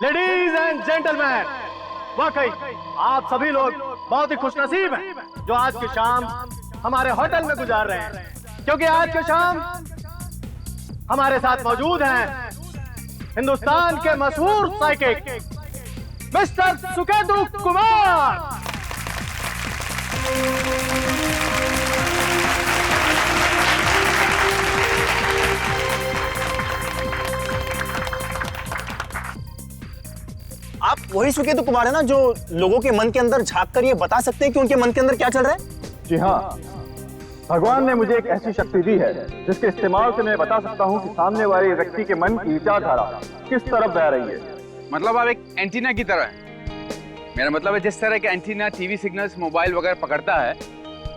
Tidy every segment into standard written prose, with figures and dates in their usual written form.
Ladies and gentleman, वाकई आप सभी लोग बहुत ही खुशनसीब हैं जो आज की शाम हमारे होटल में गुजार रहे हैं, क्योंकि आज की शाम हमारे साथ मौजूद हैं हिंदुस्तान के मशहूर साइकिक मिस्टर सुकेतु कुमार। आप वही सुकेतु कुमार है ना जो लोगों के मन के अंदर झांक कर ये बता सकते हैं कि उनके मन के अंदर क्या चल रहा है? जी हाँ, भगवान ने मुझे एक ऐसी शक्ति दी है जिसके इस्तेमाल से मैं बता सकता हूँ कि सामने वाले व्यक्ति के मन की विचारधारा किस तरफ बह रही है। मतलब आप एक एंटीना की तरह हैं। मेरा मतलब है जिस तरह के एंटीना टीवी सिग्नल्स मोबाइल वगैरह पकड़ता है,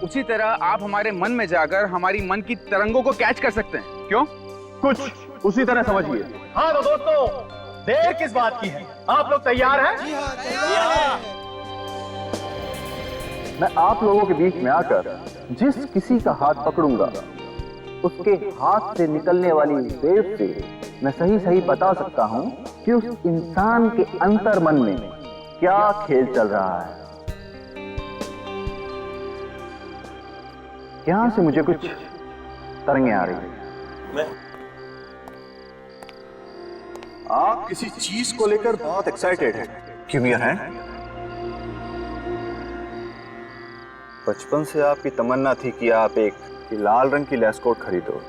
उसी तरह आप हमारे मन में जाकर हमारी मन की तरंगों को कैच कर सकते हैं। क्यों? कुछ उसी तरह समझिए। हाँ तो दोस्तों, देर किस बात की है? आप लोग तैयार हैं? जी हाँ, तैयार। मैं आप लोगों के बीच में आकर जिस किसी का हाथ पकड़ूंगा उसके हाथ से निकलने वाली वेव से मैं सही सही बता सकता हूं कि उस इंसान के अंतर मन में क्या खेल चल रहा है। यहां से मुझे कुछ तरंगें आ रही है। आप किसी चीज को लेकर बहुत एक्साइटेड हैं। Give me your hand. बचपन से आपकी तमन्ना थी कि आप एक लाल रंग की लेस कोट खरीदो,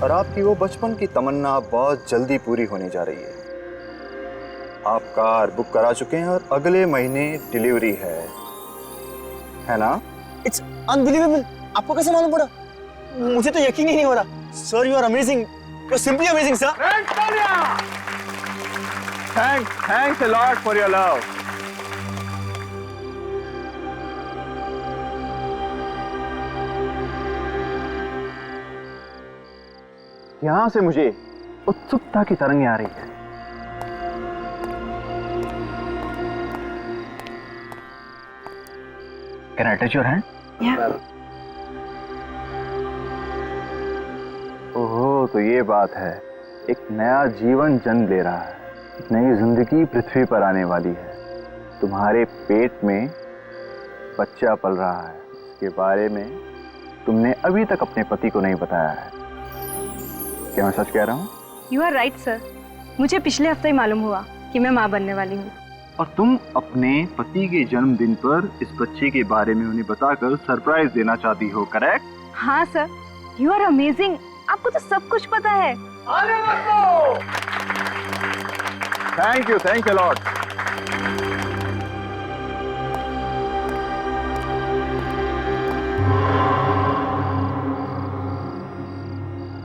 और आपकी वो बचपन की तमन्ना बहुत जल्दी पूरी होने जा रही है। आप कार बुक करा चुके हैं और अगले महीने डिलीवरी है ना? It's unbelievable. आपको कैसे मालूम पड़ा? मुझे तो यकीन ही नहीं हो रहा। Sir, you are amazing. You are simply amazing sir. Thanks a lot for your love. यहां से मुझे उत्सुकता की तरंगें आ रही है। Can I touch your hand? Yeah. ओहो, तो ये बात है। एक नया जीवन जन्म ले रहा है, एक नई जिंदगी पृथ्वी पर आने वाली है। तुम्हारे पेट में बच्चा पल रहा है, इसके बारे में तुमने अभी तक अपने पति को नहीं बताया है। क्या मैं सच कह रहा हूँ? You are right, sir. मुझे पिछले हफ्ते ही मालूम हुआ कि मैं माँ बनने वाली हूँ। और तुम अपने पति के जन्मदिन पर इस बच्चे के बारे में उन्हें बताकर सरप्राइज देना चाहती हो, करेक्ट? हाँ सर, यू आर अमेजिंग। आपको तो सब कुछ पता है। Thank you Lord.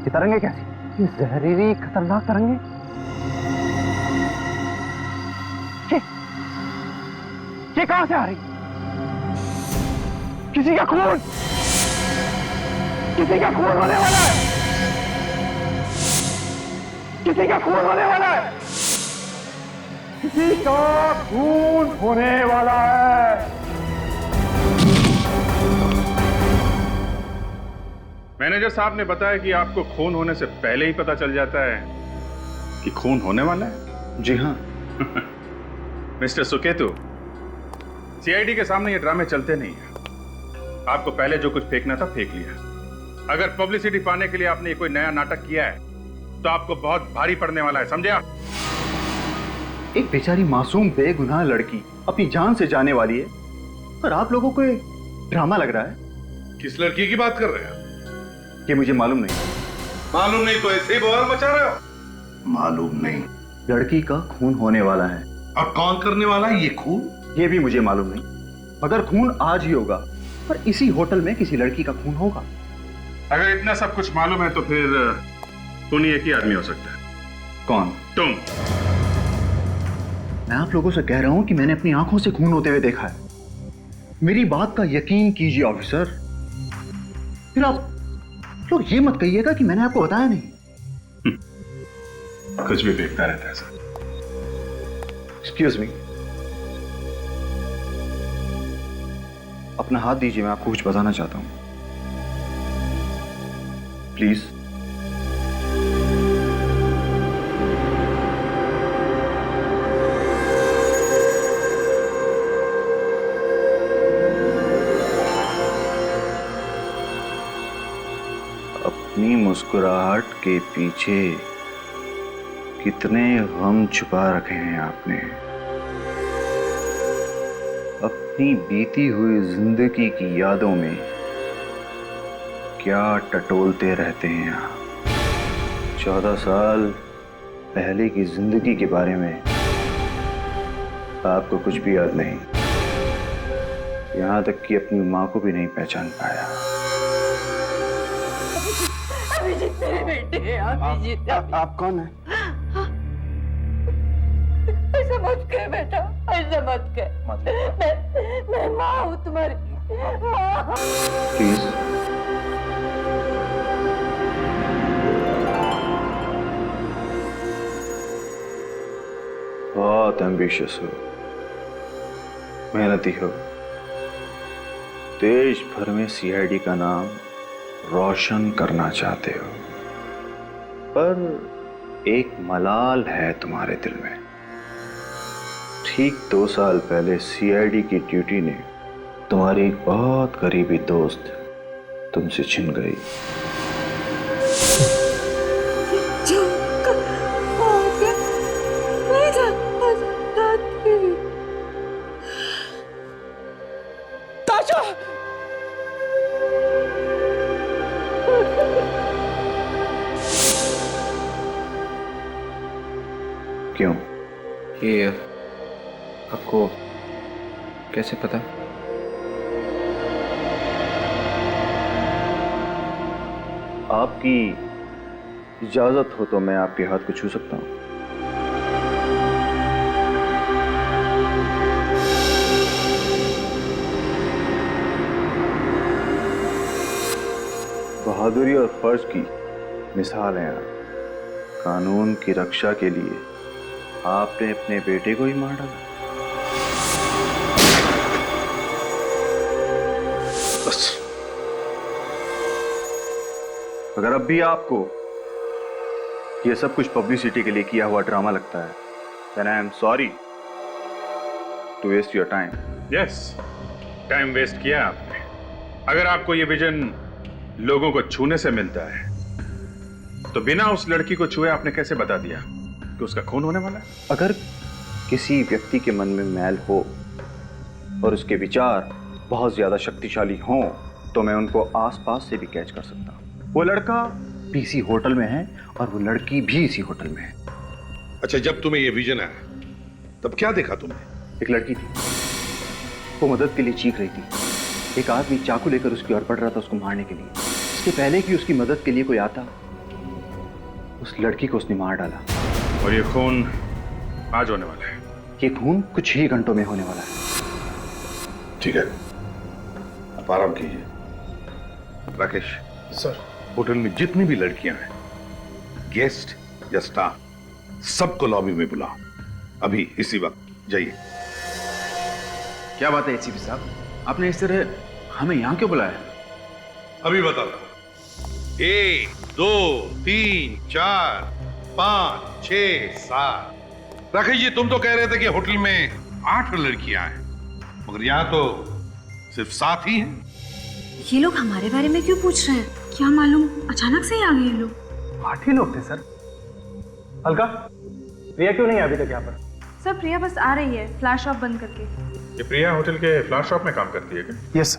ये तरंगे कैसी? ये जहरीली खतरनाक तरंगे। ये कहां से आ रही? किसी का खून होने वाला है। किसी का खून होने वाला है। किसी का खून होने वाला है। मैनेजर साहब ने बताया कि आपको खून होने से पहले ही पता चल जाता है कि खून होने वाला है। जी हाँ। मिस्टर सुकेतु, सीआईडी के सामने ये ड्रामे चलते नहीं हैं। आपको पहले जो कुछ फेंकना था फेंक लिया। अगर पब्लिसिटी पाने के लिए आपने कोई नया नाटक किया है तो आपको बहुत भारी पड़ने वाला है, समझे आप? एक बेचारी मासूम बेगुनाह लड़की अपनी जान से जाने वाली है, और आप लोगों को एक ड्रामा लग रहा है। किस लड़की की बात कर रहे हैं? ये मुझे मालूम नहीं। मालूम नहीं तो ऐसे ही बवाल मचा रहे हो? मालूम नहीं। लड़की का खून होने वाला है। अब कौन करने वाला है ये खून? ये भी मुझे मालूम नहीं, मगर खून आज ही होगा, और इसी होटल में किसी लड़की का खून होगा। अगर इतना सब कुछ मालूम है तो फिर खूनी एक ही आदमी हो सकता है। कौन? तुम। मैं आप लोगों से कह रहा हूं कि मैंने अपनी आंखों से खून होते हुए देखा है। मेरी बात का यकीन कीजिए ऑफिसर। फिर आप लोग ये मत कहिएगा कि मैंने आपको बताया नहीं। कुछ भी देखता रहता है सर। एक्सक्यूज मी, अपना हाथ दीजिए, मैं आपको कुछ बताना चाहता हूं, प्लीज। अपनी मुस्कुराहट के पीछे कितने गम छुपा रखे हैं आपने। अपनी बीती हुई जिंदगी की यादों में क्या टटोलते रहते हैं आप। 14 साल पहले की जिंदगी के बारे में आपको कुछ भी याद नहीं, यहां तक कि अपनी मां को भी नहीं पहचान पाया। अभिजीत मेरे बेटे, अभिजीत। आप कौन है? ऐसा मत कह बेटा, ऐसा मत कह। मैं माँ हूँ तुम्हारी माँ। प्लीज बहुत एम्बिशियस हो, मेहनती हो, देश भर में सीआईडी का नाम रोशन करना चाहते हो, पर एक मलाल है तुम्हारे दिल में। ठीक 2 साल पहले सीआईडी की ड्यूटी ने तुम्हारी एक बहुत करीबी दोस्त तुमसे छिन गई। क्यों? ये आपको कैसे पता? आपकी इजाजत हो तो मैं आपके हाथ को छू सकता हूं। बहादुरी और फर्ज की मिसाल है आप। कानून की रक्षा के लिए आपने अपने बेटे को ही मार डाला। बस अगर अब भी आपको ये सब कुछ पब्लिसिटी के लिए किया हुआ ड्रामा लगता है, then I am sorry to waste your time. Yes, time waste किया आपने। अगर आपको ये विजन लोगों को छूने से मिलता है तो बिना उस लड़की को छुए आपने कैसे बता दिया कि उसका खून होने वाला है? अगर किसी व्यक्ति के मन में मैल हो और उसके विचार बहुत ज्यादा शक्तिशाली हों तो मैं उनको आसपास से भी कैच कर सकता हूं। वो लड़का भी इसी होटल में है और वो लड़की भी इसी होटल में है। अच्छा, जब तुम्हें ये विजन आया तब क्या देखा तुमने? एक लड़की थी, वो मदद के लिए चीख रही थी। एक आदमी चाकू लेकर उसकी ओर बढ़ रहा था उसको मारने के लिए। इसके पहले कि उसकी मदद के लिए कोई आता, उस लड़की को उसने मार डाला। और ये खून आज होने वाला है। ये खून कुछ ही घंटों में होने वाला है। ठीक है, आप आराम कीजिए। राकेश सर, होटल में जितनी भी लड़कियां हैं, गेस्ट या स्टाफ, सबको लॉबी में बुलाओ। अभी इसी वक्त जाइए। क्या बात है एसीपी साहब, आपने इस तरह हमें यहाँ क्यों बुलाया? अभी बताता हूं। 1 2 3 4 5 6 7। राकेश जी, तुम तो कह रहे थे कि होटल में 8 लड़कियां हैं, मगर यहाँ तो सिर्फ 7 ही हैं। ये लोग हमारे बारे में क्यों पूछ रहे हैं? क्या मालूम अचानक से ही आ गए ये लोग। 8 ही लोग थे सर। अलका, प्रिया क्यों नहीं है अभी तक यहाँ पर? सर प्रिया बस आ रही है फ्लैश ऑफ बंद करके। ये प्रिया होटल के फ्लावर शॉप में काम करती है क्या? यस।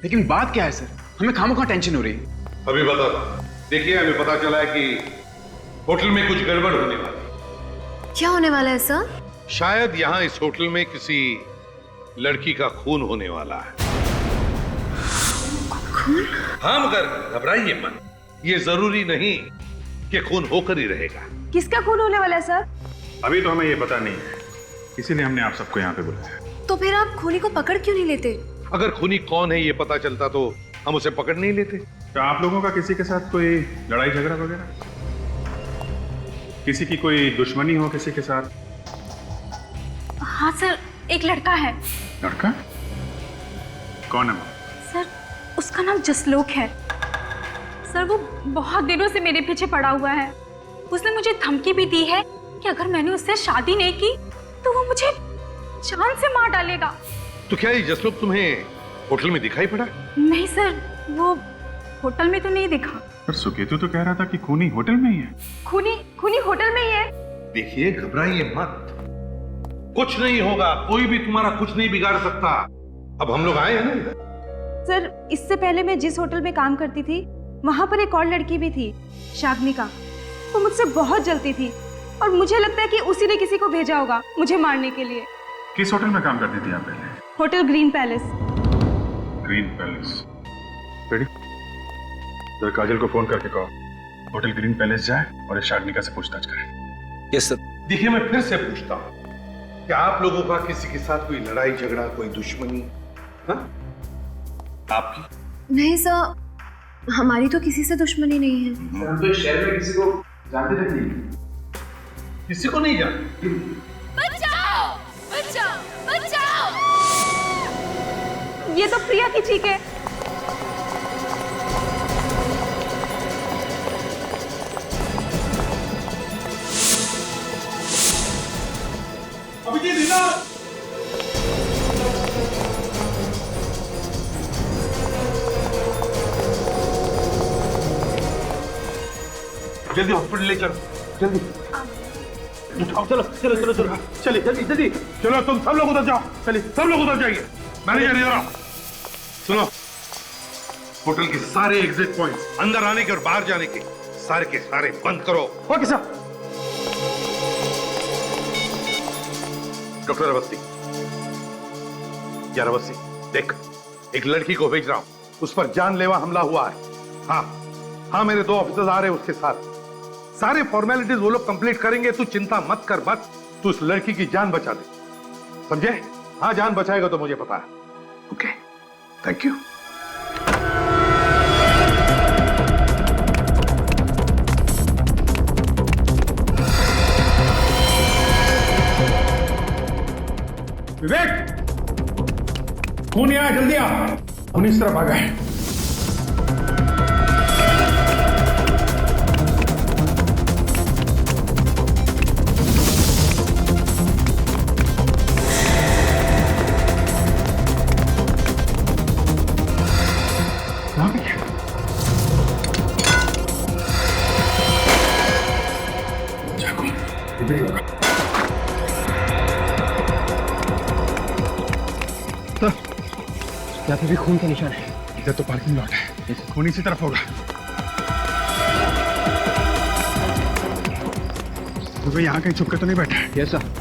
लेकिन बात क्या है सर, हमें खामोखा टेंशन हो रही है। अभी बताता हूं। देखिए, हमें पता चला है कि होटल में कुछ गड़बड़ होने वाली है। क्या होने वाला है सर? शायद यहाँ इस होटल में किसी लड़की का खून होने वाला है। खून? हाँ, मगर घबराइए मत। ये जरूरी नहीं कि खून होकर ही रहेगा। किसका खून होने वाला है सर? अभी तो हमें ये पता नहीं है, इसीलिए हमने आप सबको यहाँ पे बुलाया। तो फिर आप खूनी को पकड़ क्यों नहीं लेते? अगर खूनी कौन है ये पता चलता तो हम उसे पकड़ नहीं लेते। तो आप लोगों का किसी के साथ कोई लड़ाई झगड़ा वगैरह, किसी की कोई दुश्मनी हो किसी के साथ? हाँ सर, एक लड़का है। लड़का? कौन है वो? सर उसका नाम जसलोक है। सर वो बहुत दिनों से मेरे पीछे पड़ा हुआ है। उसने मुझे धमकी भी दी है कि अगर मैंने उससे शादी नहीं की तो वो मुझे जान से मार डालेगा। तो क्या ये जसलोक तुम्हें होटल में दिखाई पड़ा? नहीं सर, वो होटल में तो नहीं दिखा। पर सुकेतु तो कह रहा था कि खूनी होटल में ही है। खूनी खूनी होटल में ही है। देखिए, घबराइए मत, कुछ नहीं होगा, कोई भी तुम्हारा कुछ नहीं बिगाड़ सकता। अब हम लोग आए हैं ना इधर। सर, इससे पहले मैं जिस होटल में काम करती थी वहां पर एक और लड़की भी थी, शाग्निका। वो मुझसे बहुत जलती थी और मुझे लगता है कि उसी ने किसी को भेजा होगा मुझे मारने के लिए। किस होटल में काम करती थी आप पहले? Hotel green palace. Green palace. Ready? तो काजल को फोन करके कहो होटल ग्रीन पैलेस जाए और इस शाग्निका से पूछताछ करें। Yes sir. देखिए, मैं फिर से पूछता हूँ, क्या आप लोगों का किसी के साथ कोई लड़ाई झगड़ा, कोई दुश्मनी? हाँ? आपकी? नहीं सर, हमारी तो किसी से दुश्मनी नहीं है। हम तो इस शहर में किसी को जानते तक नहीं। किसी को नहीं जानते? बचाओ बचाओ बचाओ। ये तो प्रिया की चीख है। अभिजीत इधर! जल्दी हॉस्पिटल ले चलो, जल्दी उठाओ। चलो चलो चलो चलो, चलिए जल्दी जल्दी। चलो, तुम सब लोग उधर जाओ, चलिए सब लोग उधर जाइए। मैनेजर इधर आओ। सुनो, होटल के सारे एग्जिट पॉइंट्स, अंदर आने के और बाहर जाने के सारे बंद करो। Okay sir. डॉक्टर अवस्थी, यार अवस्थी, देख, एक लड़की को भेज रहा हूं, उस पर जानलेवा हमला हुआ है। हाँ, मेरे 2 ऑफिसर्स आ रहे हैं उसके साथ। सारे फॉर्मेलिटीज वो लोग कंप्लीट करेंगे, तू चिंता मत कर, मत। तू उस लड़की की जान बचा दे, समझे? हाँ, जान बचाएगा तो मुझे पता है। Okay, thank you. विवेक, खूनी आया, जल्दी आ। खूनी इस तरफ आ गए। यहाँ पे भी खून का निशान है। इधर तो पार्किंग लॉट है, खून इसी तरफ होगा। तो यहाँ कहीं छुप के तो नहीं बैठा है? Yes sir.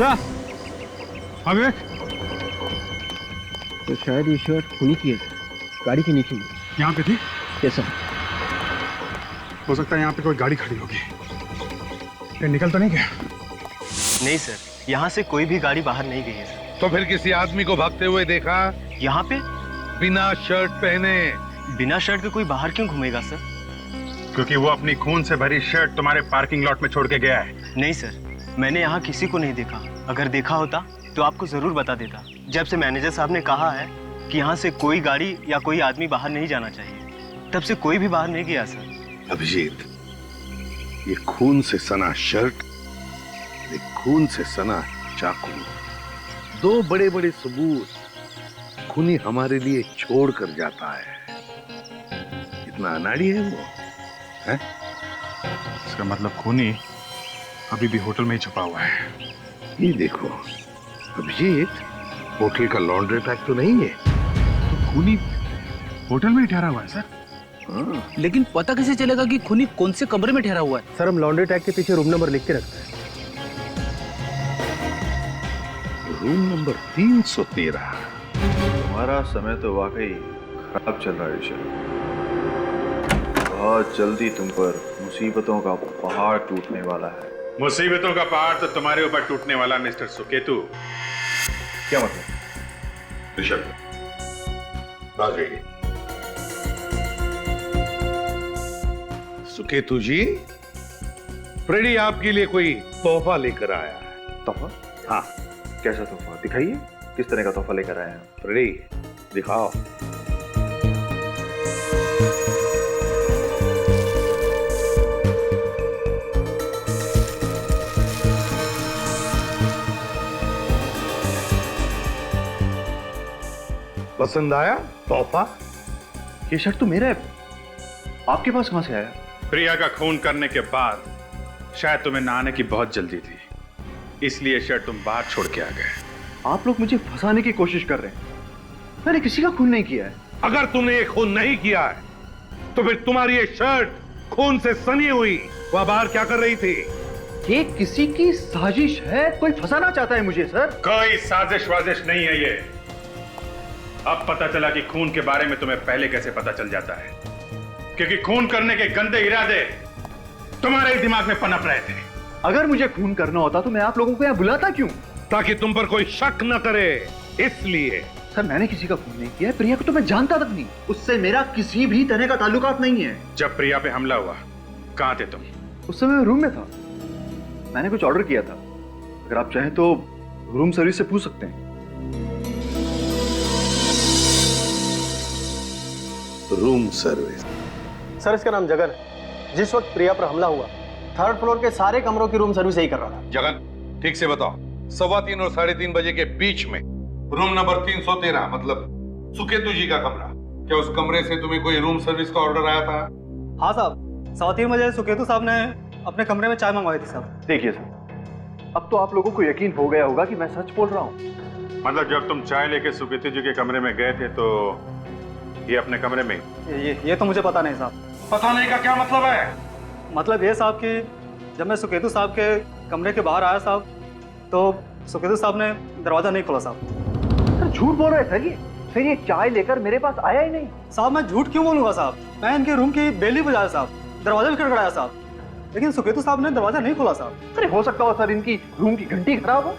सर, हाँ विवेक, तो शायद ये शर्ट खूनी की है, गाड़ी के नीचे। यहाँ पे थी? Yes sir. हो सकता है यहाँ पे कोई गाड़ी खड़ी होगी। ये निकल तो नहीं गया? नहीं सर, यहाँ से कोई भी गाड़ी बाहर नहीं गई है सर। तो फिर किसी आदमी को भागते हुए देखा? यहाँ पे बिना शर्ट पहने। बिना शर्ट के कोई बाहर क्यों घूमेगा सर? क्योंकि वो अपनी खून से भरी शर्ट तुम्हारे पार्किंग लॉट में छोड़ के गया है। नहीं सर, मैंने यहाँ किसी को नहीं देखा। अगर देखा होता तो आपको जरूर बता देता। जब से मैनेजर साहब ने कहा है कि यहाँ से कोई गाड़ी या कोई आदमी बाहर नहीं जाना चाहिए, तब से कोई भी बाहर नहीं गया सर। अभिजीत, ये खून से सना शर्ट, ये खून से सना चाकू, 2 बड़े-बड़े सबूत खूनी हमारे लिए छोड़ कर जाता है। इतना अनाड़ी है वो, है? इसका मतलब खूनी अभी भी होटल में ही छुपा हुआ है। ये देखो अभिजीत, होटल का लॉन्ड्री टैग तो नहीं है। तो खूनी होटल में ही ठहरा हुआ है सर। हाँ। लेकिन पता कैसे चलेगा कि खूनी कौन से कमरे में ठहरा हुआ है? सर, हम लॉन्ड्री टैग के पीछे रूम नंबर लिख के रखते हैं। Room number 313। हमारा समय तो वाकई खराब चल रहा है ऋषभ। बहुत जल्दी तुम पर मुसीबतों का पहाड़ टूटने वाला है। मुसीबतों का पहाड़ तो तुम्हारे ऊपर टूटने वाला मिस्टर सुकेतु। क्या मतलब? ऋषभ, बात रही। सुकेतु जी, फ्रेडी आपके लिए कोई तोहफा लेकर आया है। तोहफा? हाँ, कैसा तोहफा? दिखाइए, किस तरह का तोहफा लेकर आए हैं? फ्रेडी दिखाओ। पसंद आया तोहफा? ये शर्ट तो मेरा है, आपके पास कहां से आया? प्रिया का खून करने के बाद शायद तुम्हें नहाने की बहुत जल्दी थी, इसलिए शर्ट तुम बाहर छोड़ के आ गए। आप लोग मुझे फंसाने की कोशिश कर रहे हैं। मैंने किसी का खून नहीं किया है। अगर तुमने ये खून नहीं किया है तो फिर तुम्हारी ये शर्ट खून से सनी हुई वह बाहर क्या कर रही थी? ये किसी की साजिश है, कोई फंसाना चाहता है मुझे सर। कोई साजिश वाजिश नहीं है ये। अब पता चला कि खून के बारे में तुम्हें पहले कैसे पता चल जाता है, क्योंकि खून करने के गंदे इरादे तुम्हारे ही दिमाग में पनप रहे थे। अगर मुझे खून करना होता तो मैं आप लोगों को यहाँ बुलाता क्यों? ताकि तुम पर कोई शक न करे, इसलिए। सर मैंने किसी का खून नहीं किया है, प्रिया को तो मैं जानता तक नहीं, उससे मेरा किसी भी तरह का ताल्लुकात नहीं है। जब प्रिया पे हमला हुआ कहां थे तुम? उस समय मैं रूम में था, मैंने कुछ ऑर्डर किया था। अगर आप चाहें तो रूम सर्विस से पूछ सकते हैं। Room service? सर इसका नाम जगन है। जिस वक्त प्रिया पर हमला हुआ 3rd फ्लोर के सारे कमरों की रूम सर्विस यही कर रहा था। जगन, ठीक से बताओ, 3:15 और 3:30 बजे के बीच में रूम नंबर 313 मतलब सुकेतु जी का कमरा, क्या उस कमरे से तुम्हें कोई रूम सर्विस का ऑर्डर आया था? हाँ साहब, 3:15 बजे सुकेतु साहब ने अपने कमरे में चाय मंगवाई थी साहब। देखिए सर, अब तो आप लोगों को यकीन हो गया होगा कि मैं सच बोल रहा हूँ। मतलब जब तुम चाय लेके सुकेतु जी के कमरे में गए थे तो ये अपने कमरे में? ये तो मुझे पता नहीं साहब। पता नहीं का क्या मतलब है? मतलब ये साहब कि जब मैं सुकेतु साहब के कमरे के बाहर आया साहब, तो सुकेतु साहब ने दरवाजा नहीं खोला साहब। सर झूठ बोल रहे थे फिर ये चाय लेकर मेरे पास आया ही नहीं। साहब मैं झूठ क्यों बोलूंगा साहब, मैं इनके रूम की बेली बजाया साहब, दरवाजा भी खड़खड़ाया साहब, लेकिन सुकेतु साहब ने दरवाजा नहीं खोला साहब। अरे हो सकता हो सर इनकी रूम की घंटी खराब हो,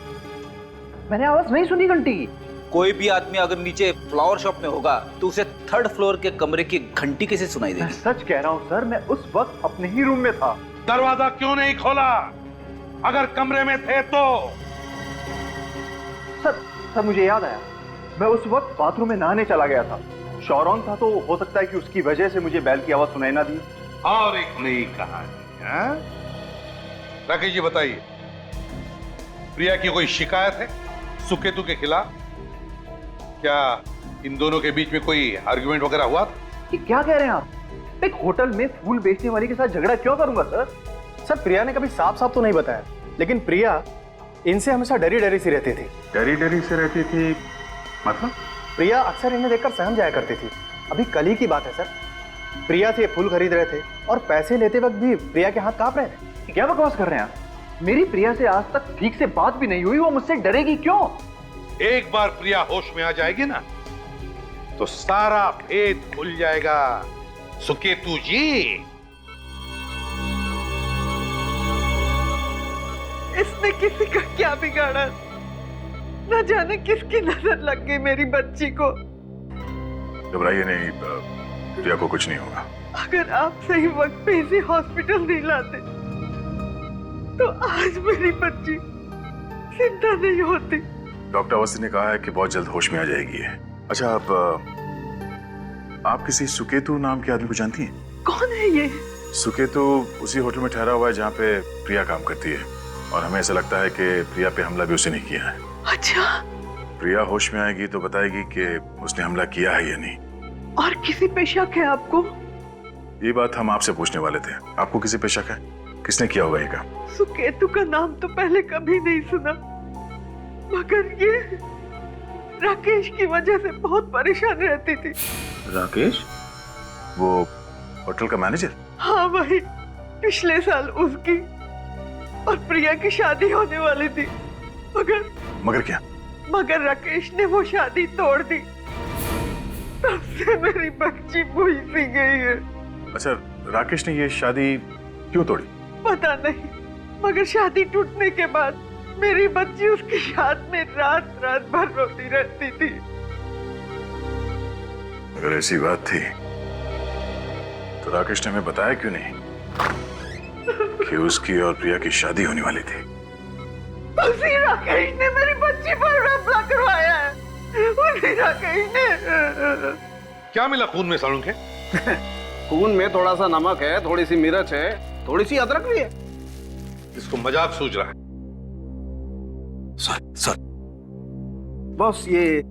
मैंने आवाज नहीं सुनी घंटी की। कोई भी आदमी अगर नीचे फ्लावर शॉप में होगा तो उसे 3rd फ्लोर के कमरे की घंटी कैसे सुनाई देगी? सच कह रहा हूँ सर, मैं उस वक्त अपने ही रूम में था। दरवाजा क्यों नहीं खोला अगर कमरे में थे तो? सर मुझे याद आया, मैं उस वक्त बाथरूम में नहाने चला गया था। शौरॉन था तो हो सकता है कि उसकी वजह से मुझे बैल की आवाज सुनाई ना दी। और एक नई कहानी है। राकेश जी बताइए, प्रिया की कोई शिकायत है सुकेतु के खिलाफ? क्या इन दोनों के बीच में कोई आर्गुमेंट वगैरह हुआ था? ये क्या कह रहे हैं आप? एक होटल में फूल बेचने वाली के साथ झगड़ा क्यों करूंगा सर? सर प्रिया ने कभी साफ साफ तो नहीं बताया, लेकिन प्रिया इनसे हमेशा डरी डरी सी रहती थी। डरी डरी से रहती थी मतलब? प्रिया अक्सर इन्हें देखकर सहम जाया करती थी। अभी कल ही की बात है सर, प्रिया से फूल खरीद रहे थे और पैसे लेते वक्त भी प्रिया के हाथ कांप रहे थे। क्या बकवास कर रहे हैं आप? मेरी प्रिया से आज तक ठीक से बात भी नहीं हुई, वो मुझसे डरेगी क्यों? एक बार प्रिया होश में आ जाएगी ना तो सारा भेद खुल जाएगा। सुकेतु जी, इसने किसी का क्या बिगाड़ा? न जाने किसकी नजर लग गई मेरी बच्ची को। घबराइए नहीं, प्रिया को कुछ नहीं होगा। अगर आप सही वक्त पे इसे हॉस्पिटल नहीं लाते तो आज मेरी बच्ची जिंदा नहीं होती। डॉक्टर अवस्थी ने कहा है कि बहुत जल्द होश में आ जाएगी। अच्छा आप किसी सुकेतु नाम के आदमी को जानती हैं? कौन है ये? सुकेतु उसी होटल में ठहरा हुआ है जहाँ पे प्रिया काम करती है, और हमें ऐसा लगता है कि प्रिया पे हमला भी उसने नहीं किया है। अच्छा, प्रिया होश में आएगी तो बताएगी कि उसने हमला किया है या नहीं। और किसी पे शक है आपको? ये बात हम आपसे पूछने वाले थे, आपको किसी पे शक है? किसने किया होगा ये काम? सुकेतु का नाम तो पहले कभी नहीं सुना, मगर ये राकेश की वजह से बहुत परेशान रहती थी। राकेश? वो होटल का मैनेजर? हाँ वही, पिछले साल उसकी और प्रिया की शादी होने वाली थी, मगर क्या? मगर राकेश ने वो शादी तोड़ दी। तब से मेरी बच्ची भूल सी गई है। अच्छा, राकेश ने ये शादी क्यों तोड़ी? पता नहीं, मगर शादी टूटने के बाद मेरी बच्ची उसकी याद में रात रात भर रोती रहती थी। अगर ऐसी बात थी तो राकेश ने हमें बताया क्यों नहीं कि उसकी और प्रिया की शादी होने वाली थी? उसी राकेश ने मेरी बच्ची पर हमला करवाया है। उसी राकेश ने। क्या मिला खून में सालुंख के? खून में थोड़ा सा नमक है, थोड़ी सी मिर्च है, थोड़ी सी अदरक भी है। इसको मजाक सूझ रहा है। सर बॉस, ये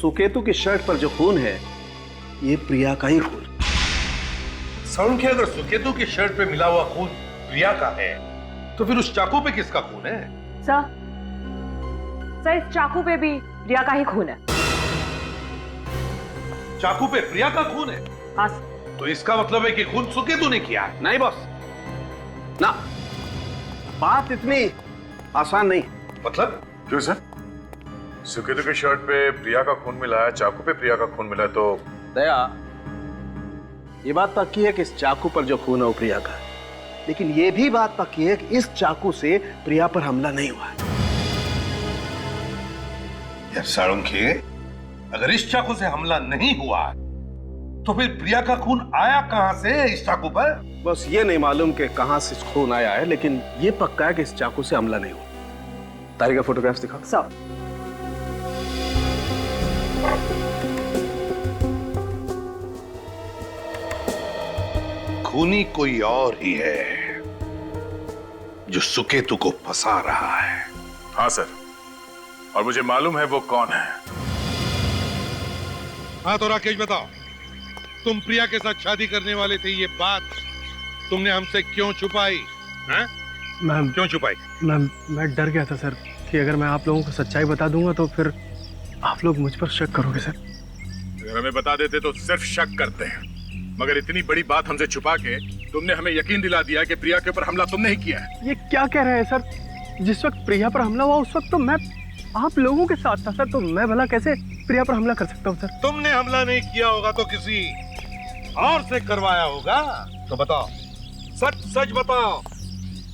सुकेतु की शर्ट पर जो खून है ये प्रिया का ही खून। सालुंख, अगर सुकेतु की शर्ट पे मिला हुआ खून प्रिया का है तो फिर उस चाकू पे किसका खून है? सर इस चाकू पे भी प्रिया का ही खून है। चाकू पे प्रिया का खून है? हाँ। तो इसका मतलब है कि खून सुकेतु ने किया है। नहीं बॉस, ना, बात इतनी आसान नहीं। मतलब? क्यों सर? सुकेतु की शर्ट पे प्रिया का खून मिला है, चाकू पे प्रिया का खून मिला है, तो दया, ये बात पक्की है कि इस चाकू पर जो खून है वो प्रिया का है, लेकिन ये भी बात पक्की है कि इस चाकू से प्रिया पर हमला नहीं हुआ है। यार सालुंखे, अगर इस चाकू से हमला नहीं हुआ तो फिर प्रिया का खून आया कहां से इस चाकू पर? बस ये नहीं मालूम कि कहां से खून आया है, लेकिन ये पक्का है कि इस चाकू से हमला नहीं हुआ। तारी का फोटोग्राफ्स दिखाओ। सर खूनी कोई और ही है जो सुकेतु को फंसा रहा है। हाँ सर, और मुझे मालूम है वो कौन है। हाँ तो राकेश बताओ, तुम प्रिया के साथ शादी करने वाले थे, ये बात तुमने हमसे क्यों छुपाई? हैं? मैम, क्यों छुपाई? मैं डर गया था सर कि अगर मैं आप लोगों को सच्चाई बता दूंगा तो फिर आप लोग मुझ पर शक करोगे सर। अगर हमें बता देते तो सिर्फ शक करते हैं, मगर इतनी बड़ी बात हमसे छुपा के तुमने हमें यकीन दिला दिया कि प्रिया के ऊपर हमला तुमने ही किया है। ये क्या कह रहे हैं सर? जिस वक्त प्रिया पर हमला हुआ उस वक्त तो मैं आप लोगों के साथ था सर, तो मैं भला कैसे प्रिया पर हमला कर सकता हूँ सर? तुमने हमला नहीं किया होगा तो किसी और से करवाया होगा। तो बताओ, सच सच बताओ,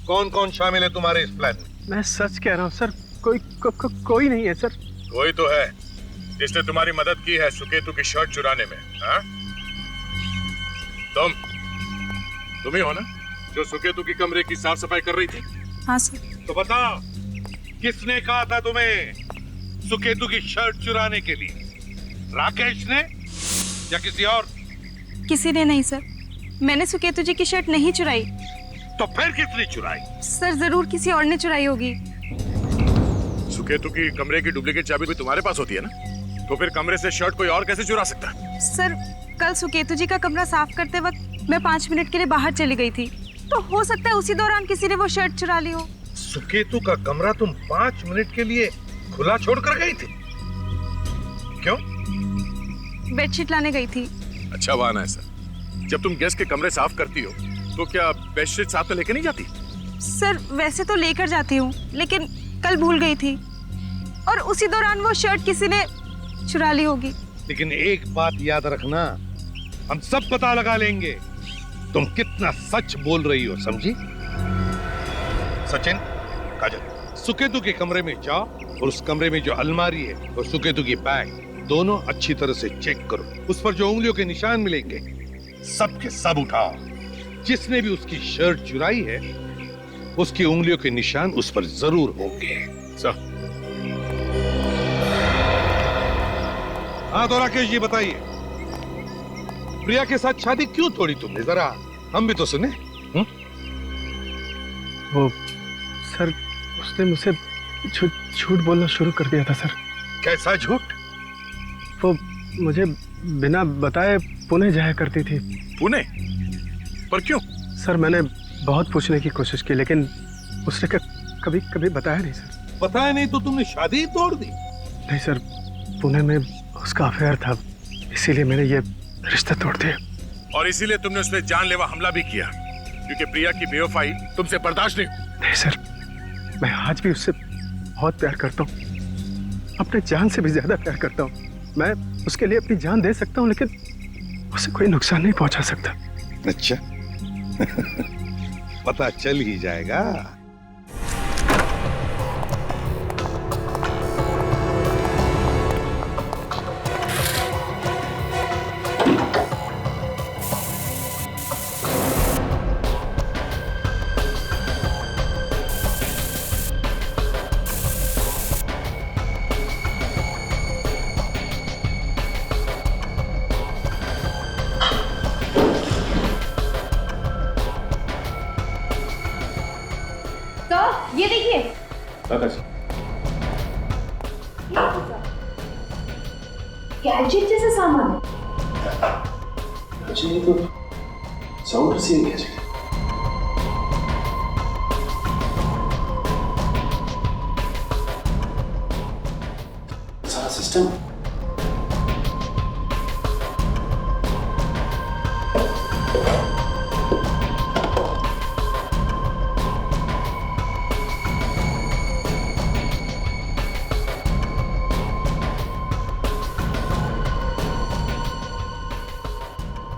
कौन कौन शामिल है तुम्हारे इस प्लान में? मैं सच कह रहा हूँ सर, कोई नहीं है सर। कोई तो है जिसने तुम्हारी मदद की है सुकेतु की शर्ट चुराने में। हाँ? तुम ही हो ना जो सुकेतु की कमरे की साफ सफाई कर रही थी? हाँ सर। तो बताओ, किसने कहा था तुम्हें सुकेतु की शर्ट चुराने के लिए? राकेश ने या किसी और? किसी ने नहीं सर, मैंने सुकेतु जी की शर्ट नहीं चुराई। तो फिर किसने चुराई? सर जरूर किसी और ने चुराई होगी। सुकेतु की कमरे की डुप्लीकेट चाबी भी तुम्हारे पास होती है ना, तो फिर कमरे से शर्ट कोई और कैसे चुरा सकता है? सर कल सुकेतु जी का कमरा साफ करते वक्त मैं 5 मिनट के लिए बाहर चली गई थी, तो हो सकता है उसी दौरान किसी ने वो शर्ट चुरा ली हो। सुकेतु का कमरा तुम 5 मिनट के लिए खुला छोड़कर गई थी? क्यों? बेडशीट लाने गई थी। अच्छा बहाना है सर। जब तुम गेस्ट के कमरे साफ करती हो तो क्या बेडशीट साथ में लेके नहीं जाती? सर वैसे तो लेकर जाती हूँ, लेकिन कल भूल गई थी और उसी दौरान वो शर्ट किसी ने चुरा ली होगी। लेकिन एक बात याद रखना, हम सब पता लगा लेंगे तुम कितना सच बोल रही हो, समझी? सचिन, काजल, सुकेतु के कमरे में जाओ और उस कमरे में जो अलमारी है और सुकेतु की बैग, दोनों अच्छी तरह से चेक करो। उस पर जो उंगलियों के निशान मिलेंगे सब के सब उठाओ। जिसने भी उसकी शर्ट चुराई है उसकी उंगलियों के निशान उस पर जरूर होंगे। सर। हाँ तो राकेश जी बताइए, प्रिया के साथ शादी क्यों तोड़ी तुमने? जरा हम भी तो सुने। वो सर, उसने मुझसे झूठ बोलना शुरू कर दिया था सर। कैसा झूठ? वो मुझे बिना बताए पुणे जाया करती थी। पुणे? पर क्यों? सर मैंने बहुत पूछने की कोशिश की, लेकिन उसने कभी कभी बताया नहीं सर। बताया नहीं तो तुमने शादी ही तोड़ दी? नहीं सर, पुणे में उसका अफेयर था, इसीलिए मैंने ये रिश्ता तोड़ दिया। और इसीलिए तुमने उस पर जानलेवा हमला भी किया, क्योंकि प्रिया की बेवफाई तुमसे बर्दाश्त नहीं सर, मैं आज भी उससे बहुत प्यार करता हूँ, अपने जान से भी ज्यादा प्यार करता हूँ। मैं उसके लिए अपनी जान दे सकता हूँ, लेकिन उसे कोई नुकसान नहीं पहुंचा सकता। अच्छा पता चल ही जाएगा ये देखिए। गैजेट जैसा सामान है। अच्छा, ये तो साउंड रिसीविंग गैजेट है। सारा सिस्टम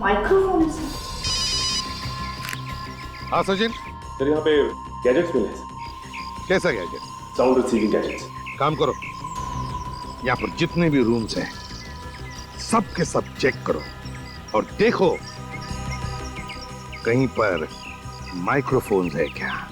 माइक्रोफोन। हाँ सचिन, सर यहाँ पे गैजेट्स मिले हैं सर। कैसा गैजेट? Sound receiving gadgets. काम करो, यहाँ पर जितने भी रूम्स हैं सब के सब चेक करो और देखो कहीं पर माइक्रोफोन्स है क्या।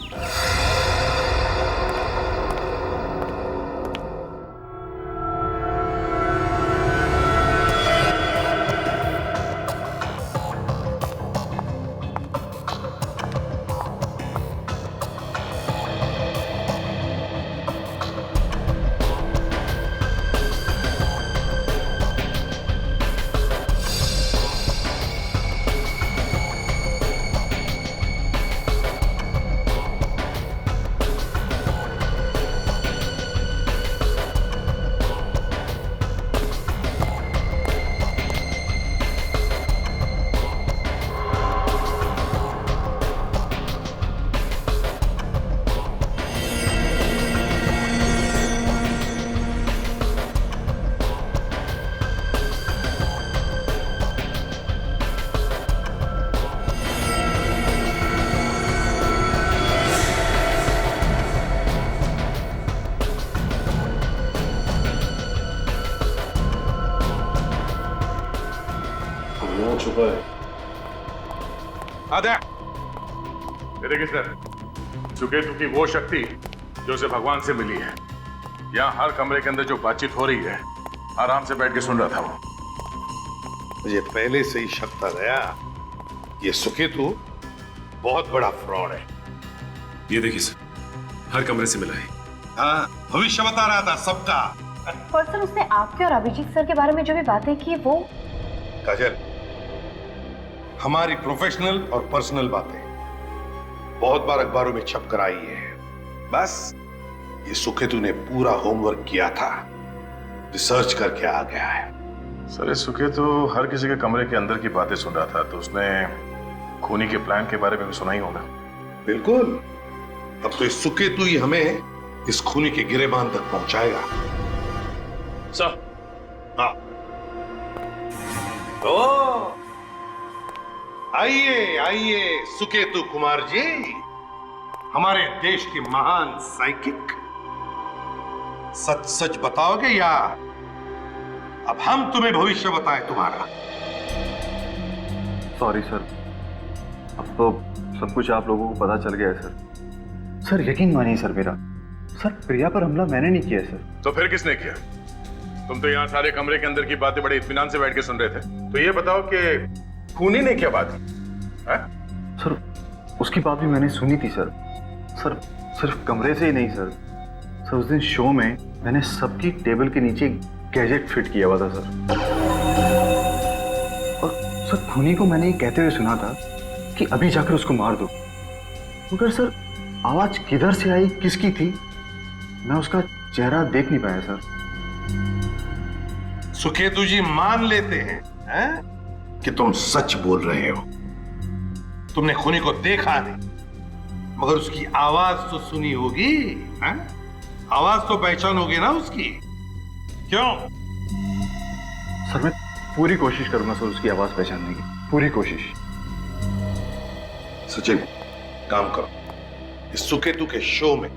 छुपा है। आधा ये देखिए सर, सुकेतु की वो शक्ति जो उसे भगवान से मिली है, यहाँ हर कमरे के अंदर जो बातचीत हो रही है आराम से बैठ के सुन रहा था वो। मुझे पहले से ही शक था गया ये सुकेतु बहुत बड़ा फ्रॉड है। ये देखिए सर, हर कमरे से मिला है। हाँ, भविष्य बता रहा था सबका। पर सर उसने आपके और अभिजीत सर के बारे में जो भी बातें की वो। काजल, हमारी प्रोफेशनल और पर्सनल बातें बहुत बार अखबारों में छप कर आई है। बस ये सुकेतु ने पूरा होमवर्क किया था, रिसर्च करके आ गया है। सर ये सुकेतु हर किसी के कमरे के अंदर की बातें सुन रहा था, तो उसने खूनी के प्लान के बारे में भी सुना ही होगा। बिल्कुल, अब तो ये सुकेतु ही हमें इस खूनी के गिरेबान तक पहुंचाएगा। सर, हाँ, ओ आइए आइए सुकेतु कुमार जी, हमारे देश के महान साइकिक। सच सच बताओगे या अब हम तुम्हें भविष्य बताएं तुम्हारा? सॉरी सर, अब तो सब कुछ आप लोगों को पता चल गया है सर। सर यकीन मानिए सर मेरा, सर प्रिया पर हमला मैंने नहीं किया सर। तो फिर किसने किया? तुम तो यहाँ सारे कमरे के अंदर की बातें बड़े इत्मीनान से बैठ के सुन रहे थे, तो ये बताओ कि खूनी ने क्या बात की? सर उसकी बात भी मैंने सुनी थी सर। सर सिर्फ कमरे से ही नहीं सर, सर उस दिन शो में मैंने सबकी टेबल के नीचे गैजेट फिट किया हुआ था सर। और सर खूनी को मैंने ये कहते हुए सुना था कि अभी जाकर उसको मार दो, मगर सर आवाज किधर से आई, किसकी थी, मैं उसका चेहरा देख नहीं पाया सर। सुकेतु जी मान लेते हैं कि तुम सच बोल रहे हो। तुमने खूनी को देखा नहीं, मगर उसकी आवाज तो सुनी होगी, हैं? आवाज तो पहचानोगे ना उसकी, क्यों? सर मैं पूरी कोशिश करूंगा सर उसकी आवाज पहचानने की, पूरी कोशिश। सचिन काम करो, इस सुकेतु के शो में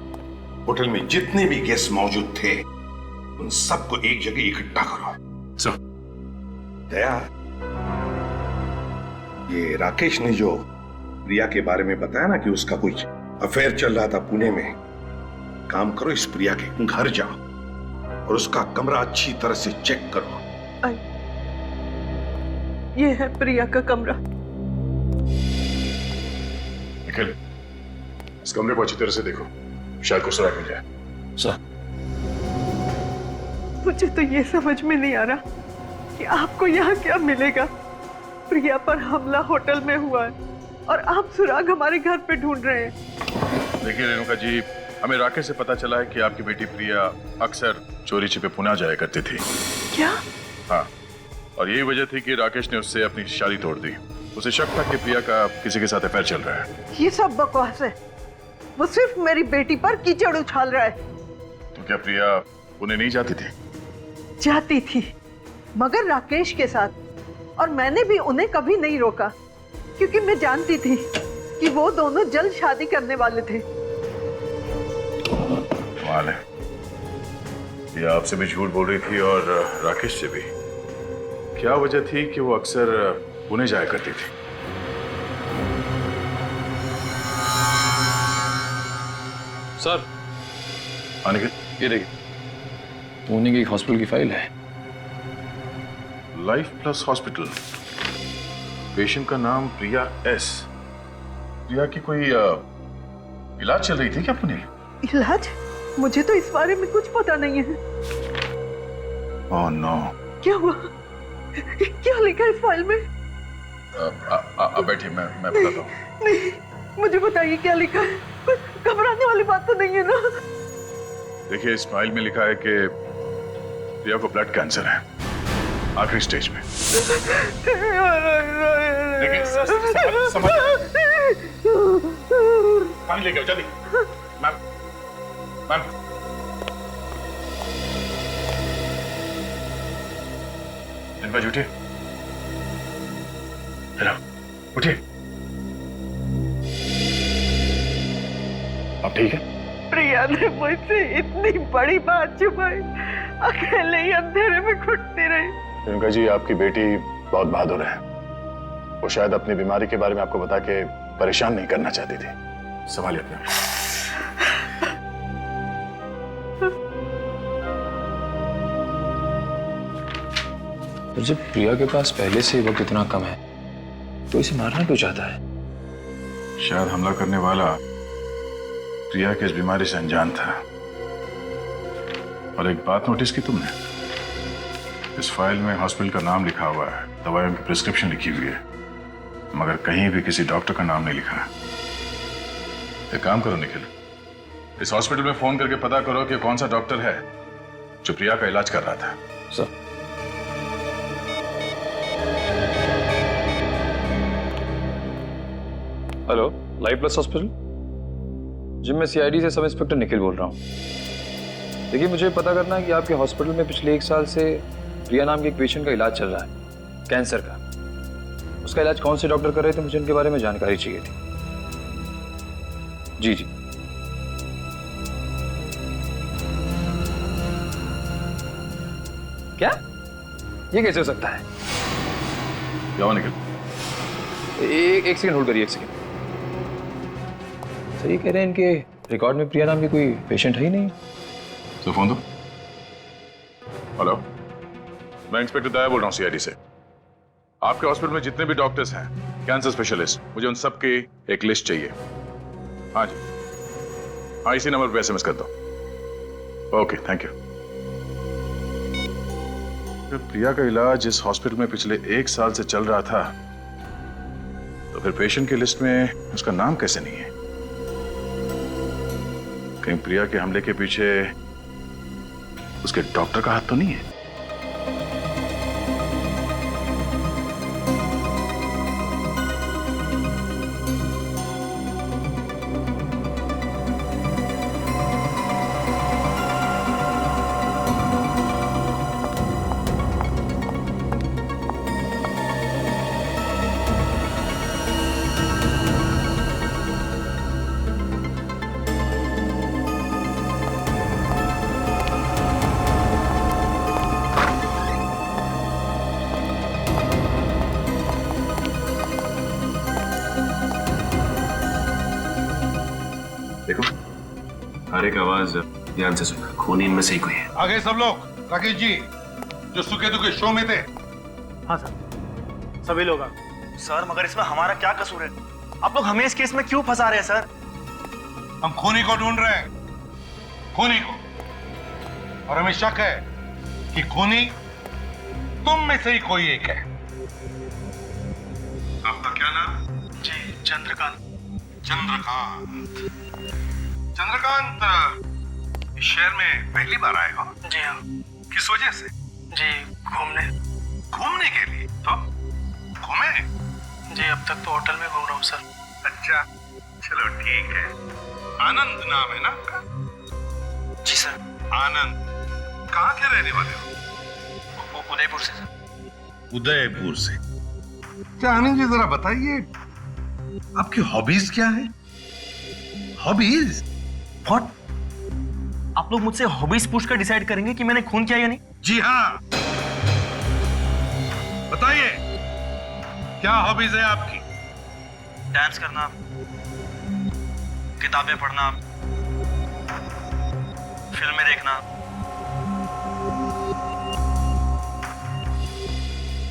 होटल में जितने भी गेस्ट मौजूद थे उन सबको एक जगह इकट्ठा करो। सर। दया, ये राकेश ने जो प्रिया के बारे में बताया ना कि उसका कुछ अफेयर चल रहा था पुणे में, काम करो इस प्रिया के घर जाओ और उसका कमरा अच्छी तरह से चेक करो। ये है प्रिया का कमरा। निखिल, इस कमरे को अच्छी तरह से देखो। शायद कुछ सुराग मिल जाए। सर, मुझे तो ये समझ में नहीं आ रहा कि आपको यहाँ क्या मिलेगा। प्रिया पर हमला होटल में हुआ है और आप सुराग हमारे घर पे ढूंढ रहे हैं। देखिए रेणुका जी, हमें राकेश से पता चला है कि आपकी बेटी प्रिया अक्सर चोरी छिपे पुणे जाया करती थी। क्या? हाँ, और यही वजह थी कि राकेश ने उससे अपनी शादी तोड़ दी। उसे शक था कि प्रिया का किसी के साथ अफेयर चल रहा है। ये सब बकवास है। वो सिर्फ मेरी बेटी पर कीचड़ उछाल रहा है। तो क्या प्रिया पुणे नहीं जाती थी? जाती थी, मगर राकेश के साथ, और मैंने भी उन्हें कभी नहीं रोका क्योंकि मैं जानती थी कि वो दोनों जल्द शादी करने वाले थे। कमाल है, प्रिया आपसे भी झूठ बोल रही थी और राकेश से भी। क्या वजह थी कि वो अक्सर पुणे जाया करती थी? सर, आने के ये देखिए, पुणे की एक हॉस्पिटल की फाइल है। लाइफ प्लस हॉस्पिटल, पेशेंट का नाम प्रिया एस। प्रिया की कोई इलाज चल रही थी क्या पुणे? इलाज? मुझे तो इस बारे में कुछ पता नहीं है। Oh no. क्या हुआ? क्या लिखा है इस फाइल में? बैठिए, मैं बताता हूँ। नहीं, मुझे बताइए क्या लिखा है। कुछ घबराने वाली बात तो नहीं है ना? देखिए, इस फाइल में लिखा है कि प्रिया को ब्लड कैंसर है, आखिरी स्टेज में। देखिए, समझ पानी लेके आओ जल्दी। मैम, इनका उठिए, हेलो, उठिए। अब ठीक है? प्रिया ने मुझसे इतनी बड़ी बात छुपाई, अकेले ही अंधेरे में घुटती रही। रेणुका जी, आपकी बेटी बहुत बहादुर है। वो शायद अपनी बीमारी के बारे में आपको बता के परेशान नहीं करना चाहती थी। संभालिए अपने। तो जब प्रिया के पास पहले से वक्त इतना कम है तो इसे मारना क्यों चाहता है? शायद हमला करने वाला प्रिया की इस बीमारी से अनजान था। और एक बात नोटिस की तुमने? इस फाइल में हॉस्पिटल का नाम लिखा हुआ है, दवाइयों की प्रिस्क्रिप्शन लिखी हुई है, मगर कहीं भी किसी डॉक्टर का नाम नहीं लिखा है। एक काम करो निखिल, इस हॉस्पिटल में फोन करके पता करो कि कौन सा डॉक्टर है जो प्रिया का इलाज कर रहा था। Sir, hello, life plus hospital जी, मैं सीआईडी से सब इंस्पेक्टर निखिल बोल रहा हूँ। देखिए, मुझे पता करना है कि आपके हॉस्पिटल में पिछले 1 साल से प्रिया नाम के एक पेशेंट का इलाज चल रहा है, कैंसर का। उसका इलाज कौन से डॉक्टर कर रहे थे, मुझे उनके बारे में जानकारी चाहिए थी। जी जी। क्या? ये कैसे हो सकता है? जाओ निखिल। एक सेकंड होल्ड करिए, 1 सेकंड। सर, ये कह रहे हैं इनके रिकॉर्ड में प्रिया नाम की कोई पेशेंट है ही नहीं। तो फोन दो। हेलो, मैं इंस्पेक्टर दया बोल रहा हूँ सीआईडी से। आपके हॉस्पिटल में जितने भी डॉक्टर्स हैं, कैंसर स्पेशलिस्ट, मुझे उन सब की एक लिस्ट चाहिए। हाँ जी, हाँ, इसी नंबर पे एसएमएस कर दो। Okay, thank you. जब प्रिया का इलाज इस हॉस्पिटल में पिछले 1 साल से चल रहा था, तो फिर पेशेंट की लिस्ट में उसका नाम कैसे नहीं है? कहीं प्रिया के हमले के पीछे उसके डॉक्टर का हाथ तो नहीं है? देखो, हर एक आवाज ध्यान से सुना, खूनी इनमें से ही कोई है। आगे सब लोग। राकेश जी, जो सुकेतु के शो में थे। हाँ सर, सभी लोग। सर, मगर इसमें हमारा क्या कसूर है? आप लोग हमें इस केस में क्यों फंसा रहे हैं सर? हम खूनी को ढूंढ रहे हैं। खूनी को, और हमें शक है कि खूनी तुम में से ही कोई एक है। आपका क्या नाम? जी चंद्रकांत। चंद्रकांत। चंद्रकांत इस शहर में पहली बार आए हो? जी हाँ। किस वजह से? जी घूमने। घूमने के लिए? तो घूमे? जी अब तक तो होटल में घूम रहा हूँ सर। अच्छा, चलो ठीक है। आनंद नाम है ना आपका? जी सर। आनंद कहाँ के रहने वाले हो? उदयपुर से सर। उदयपुर से। क्या आनंद जी जरा बताइए, आपकी हॉबीज क्या है? हॉबीज? व्हाट? आप लोग मुझसे हॉबीज पूछकर डिसाइड करेंगे कि मैंने खून किया या नहीं? जी हाँ, बताइए क्या हॉबीज है आपकी? डांस करना, किताबें पढ़ना, फिल्में देखना।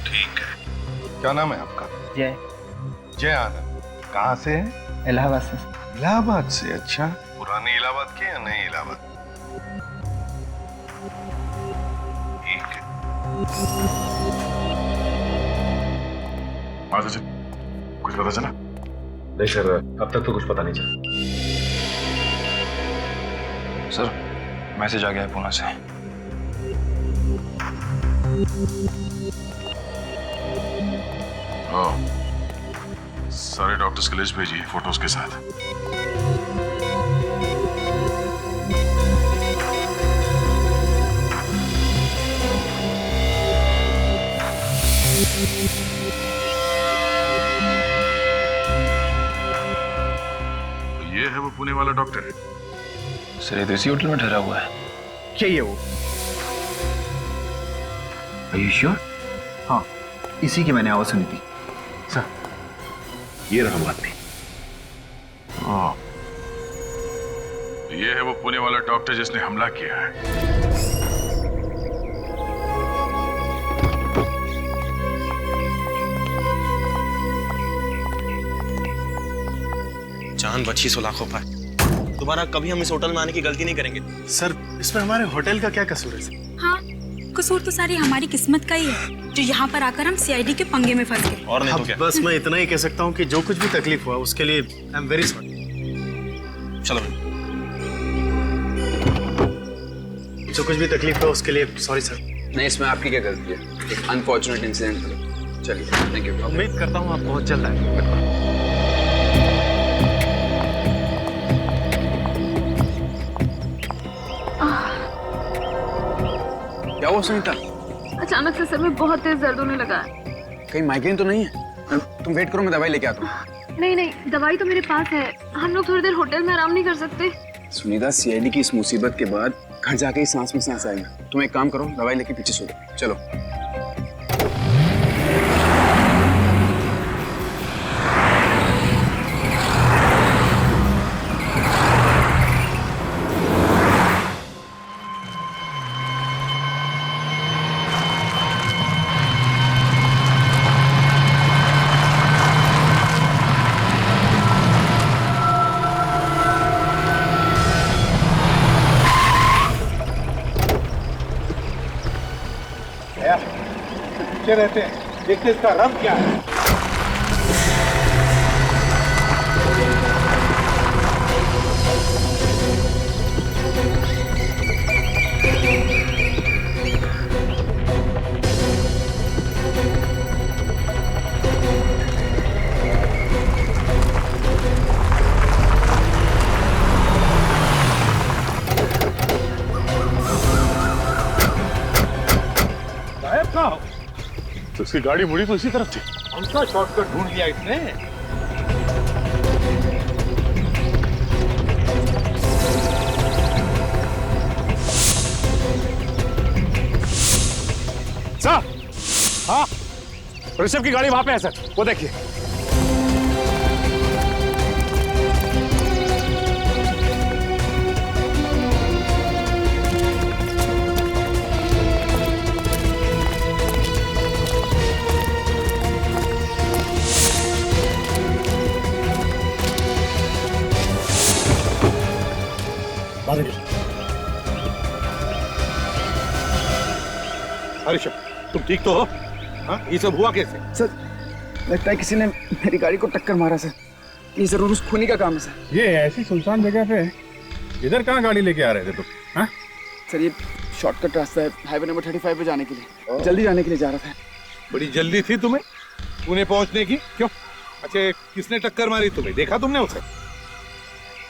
ठीक है। क्या नाम है आपका? जय। जय आनंद। कहाँ से है? इलाहाबाद से। इलाहाबाद से। अच्छा, पुरानी इलाहाबाद के या नई इलाहाबाद? ठीक है। हाँ सचिन, कुछ पता चला? नहीं सर, अब तक तो कुछ पता नहीं चला। सर मैसेज आ गया है पुणे से। सारे डॉक्टर्स की लिस्ट भेजिए फोटोज के साथ। तो ये है वो पुणे वाला डॉक्टर? सर ये तो इसी होटल में ठहरा हुआ है। क्या ये वो? Are you sure? हाँ, इसी की मैंने आवाज सुनी थी। ये रहा वो आदमी। हाँ, ये है वो पुणे वाला डॉक्टर जिसने हमला किया है। जान बची सो लाखों पाए। दोबारा कभी हम इस होटल में आने की गलती नहीं करेंगे। सर इसमें हमारे होटल का क्या कसूर है सर? हाँ, कसूर तो सारी हमारी किस्मत का ही है जो यहाँ पर आकर हम सीआईडी के पंगे में फंस गए। और नहीं तो क्या? बस मैं इतना ही कह सकता हूँ कि जो कुछ भी तकलीफ हुआ उसके लिए आई एम वेरी सॉरी। चलो जो कुछ भी तकलीफ हुआ उसके लिए सॉरी सर। नहीं, इसमें आपकी क्या गलती है? एक अनफॉर्चुनेट इंसिडेंट था। चलिए, थैंक यू। उम्मीद करता हूँ आप बहुत जल्द आएंगे। क्या हुआ सुनीता? अचानक से सर में बहुत तेज दर्द होने लगा है। कहीं माइग्रेन तो नहीं है? तुम वेट करो, मैं दवाई लेके आता हूँ। नहीं नहीं, दवाई तो मेरे पास है। हम लोग थोड़ी देर होटल में आराम नहीं कर सकते? सुनीता, सीआईडी की इस मुसीबत के बाद घर जाके ही सांस में सांस आएगा। तुम एक काम करो, दवाई लेके पीछे सो जाओ। चलो। रहते हैं, देखते इसका रंग क्या है। गायब कहाँ हो? तो उसकी गाड़ी मुड़ी तो इसी तरफ थी। उनका शॉर्टकट ढूंढ लिया इसने। सर, हाँ, ऋषभ की गाड़ी वहां पे है सर, वो देखिए। ऋषभ, तुम ठीक तो हो? हाँ, ये सब हुआ कैसे? सर लगता है किसी ने मेरी गाड़ी को टक्कर मारा सर। ये जरूर उस खूनी का काम है सर। ये ऐसी सुनसान जगह पे इधर कहाँ गाड़ी लेके आ रहे थे तुम? हाँ? सर ये शॉर्टकट रास्ता है हाईवे नंबर 35 पे जाने के लिए, जल्दी जाने के लिए जा रहा था। बड़ी जल्दी थी तुम्हें पुणे पहुंचने की, क्यों? अच्छा, किसने टक्कर मारी तुम्हें, देखा तुमने उसे?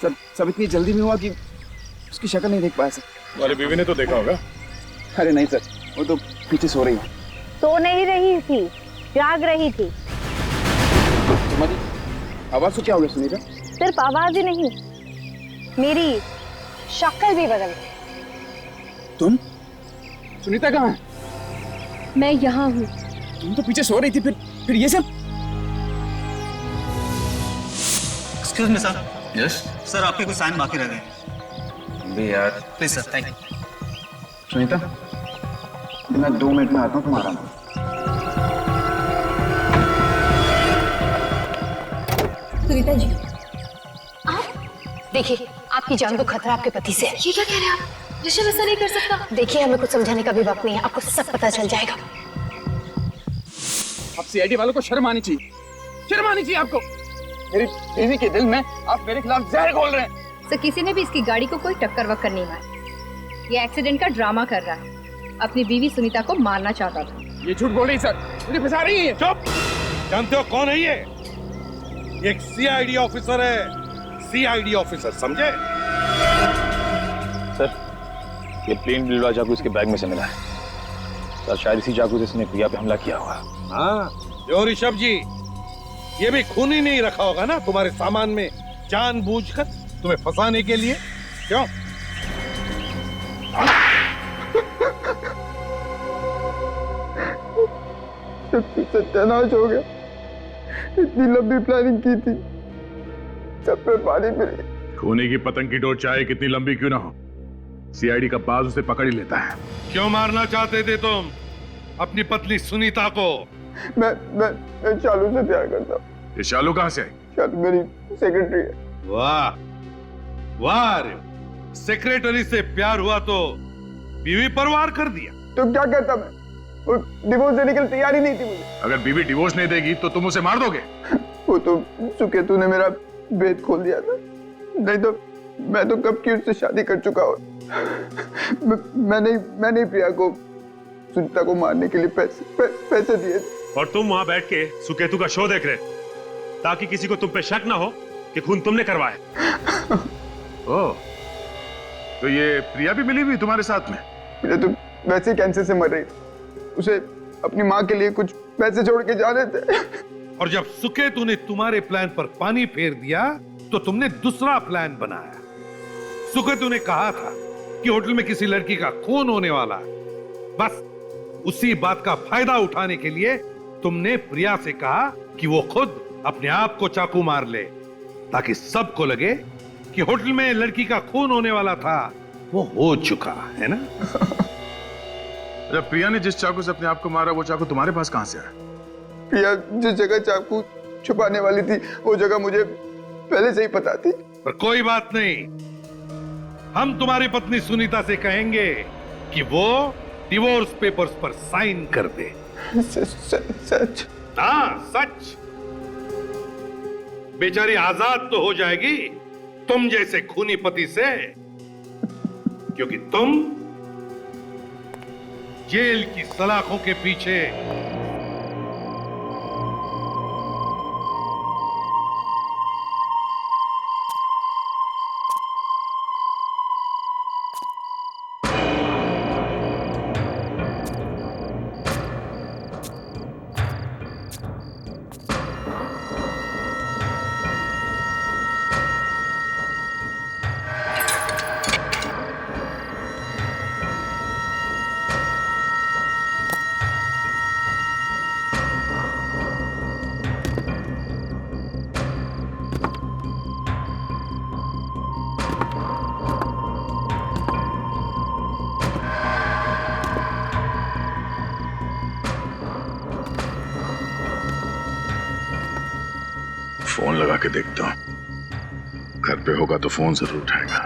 सर सब इतनी जल्दी में हुआ कि उसकी शक्ल नहीं देख पाया सर। तुम्हारी बीवी ने तो देखा होगा। अरे नहीं सर, वो तो पीछे सो रही है। सो नहीं रही थी, जाग रही थी। आवाज तो क्या हो गया सुनीता? सिर्फ आवाज ही नहीं, मेरी शक्ल भी बदल गई। तुम? सुनीता कहाँ है? मैं यहाँ हूँ। तुम तो पीछे सो रही थी, फिर ये सब? Excuse me sir. Yes sir, आपके कुछ साइन बाकी रह गए भी यार। Please sir, thank you. Sunita मैं 2 मिनट में आता हूँ, तुम्हारा। सुनीता जी आप देखिए, आपकी जान को खतरा आपके पति से है। ये क्या कह रहे हैं आप? ऋषभ ऐसा नहीं कर सकता। देखिए हमें कुछ समझाने का भी वक्त नहीं है, आपको सब पता चल जाएगा। आप सीआईडी वालों को शर्म आनी चाहिए, शर्म आनी चाहिए आपको। मेरी बीवी के दिल में आप मेरे खिलाफ जहर घोल रहे हैं। सर किसी ने भी इसकी गाड़ी को कोई टक्कर वक्कर नहीं मारी। ये एक्सीडेंट का ड्रामा कर रहा है, अपनी बीवी सुनीता को मारना चाहता था। ये झूठ बोल रही सर, मुझे फंसा रही है। चुप! जानते हो कौन है ये? एक सीआईडी ऑफिसर है, सीआईडी ऑफिसर, समझे? सर ये प्लेन बिलवा चाकू इसके बैग में से मिला है। सर शायद इसी चाकू से इसने प्रिया पे हमला किया होगा। हाँ, जो ऋषभ जी, ये भी खून ही नहीं रखा होगा ना तुम्हारे सामान में जानबूझकर, तुम्हें फंसाने के लिए? क्यों? सत्यानाश हो गया। इतनी लंबी प्लानिंग की थी, सब पे पानी फिर गया। खूनी की पतंग की डोर चाहे कितनी लंबी क्यों ना हो, सीआईडी का बाज उसे पकड़ ही लेता है। क्यों मारना चाहते थे तुम अपनी पत्नी सुनीता को? मैं शालू से प्यार करता हूँ। ये शालू कहाँ से आई? शालू मेरी सेक्रेटरी है। वाह वाह, सेक्रेटरी से प्यार हुआ तो बीवी पर वार कर दिया। तो क्या करता मैं? वो डिवोर्स देने के लिए तैयार ही नहीं थी मुझे। अगर बीवी डिवोर्स नहीं देगी तो तुम उसे मार दोगे? वो तो सुकेतु ने मेरा भेद खोल दिया था, नहीं तो मैं तो कब की उससे शादी कर चुका हूँ। मैंने प्रिया को सुनीता को मारने के लिए पैसे दिए थे। और तुम वहां बैठ के सुकेतु का शो देख रहे ताकि किसी को तुम पे शक ना हो कि खून तुमने करवाया। ओह, तो ये प्रिया भी मिली हुई तुम्हारे साथ में? प्रिया तो वैसे ही कैंसर से मर रही, उसे अपनी माँ के लिए कुछ पैसे जोड़ के जाने थे। और जब सुकेतु ने तुम्हारे प्लान पर पानी फेर दिया तो तुमने दूसरा प्लान बनाया। सुकेतु ने कहा था कि होटल में किसी लड़की का खून होने वाला है। बस उसी बात का फायदा उठाने के लिए तुमने प्रिया से कहा कि वो खुद अपने आप को चाकू मार ले, ताकि सबको लगे कि होटल में लड़की का खून होने वाला था, वो हो चुका है ना? जब प्रिया ने जिस चाकू से अपने आप को मारा, वो चाकू तुम्हारे पास कहां से आया? प्रिया जिस जगह चाकू छुपाने वाली थी, वो जगह मुझे पहले से ही पता थी। पर कोई बात नहीं, हम तुम्हारी पत्नी सुनीता से कहेंगे कि वो डिवोर्स पेपर्स पर साइन कर दे। सच? हाँ सच। बेचारी आजाद तो हो जाएगी तुम जैसे खूनी पति से, क्योंकि तुम जेल की सलाखों के पीछे फोन लगा के देखता हूँ, घर पे होगा तो फोन जरूर उठाएगा।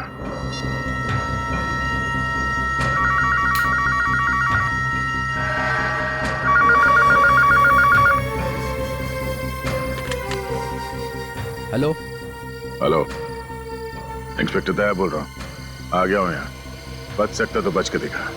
हेलो हेलो, इंस्पेक्टर दया बोल रहा हूँ। आ गया हूँ यहाँ। बच सकता तो बच के दिखा।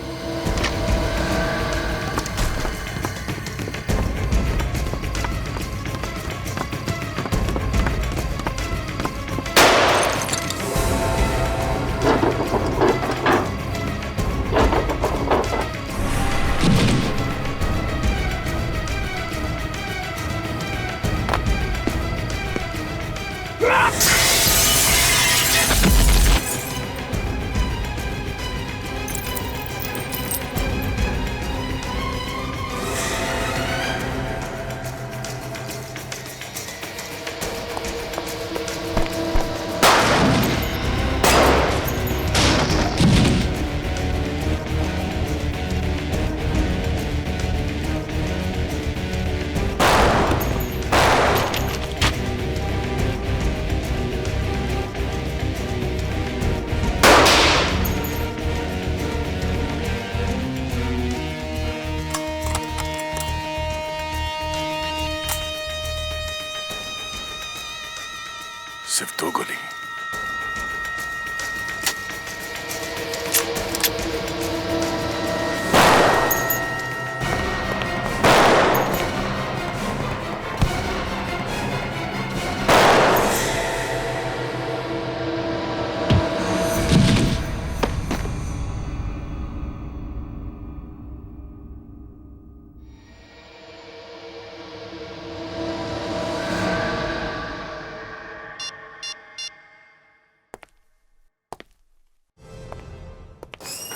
सिर्फ 2 गोली।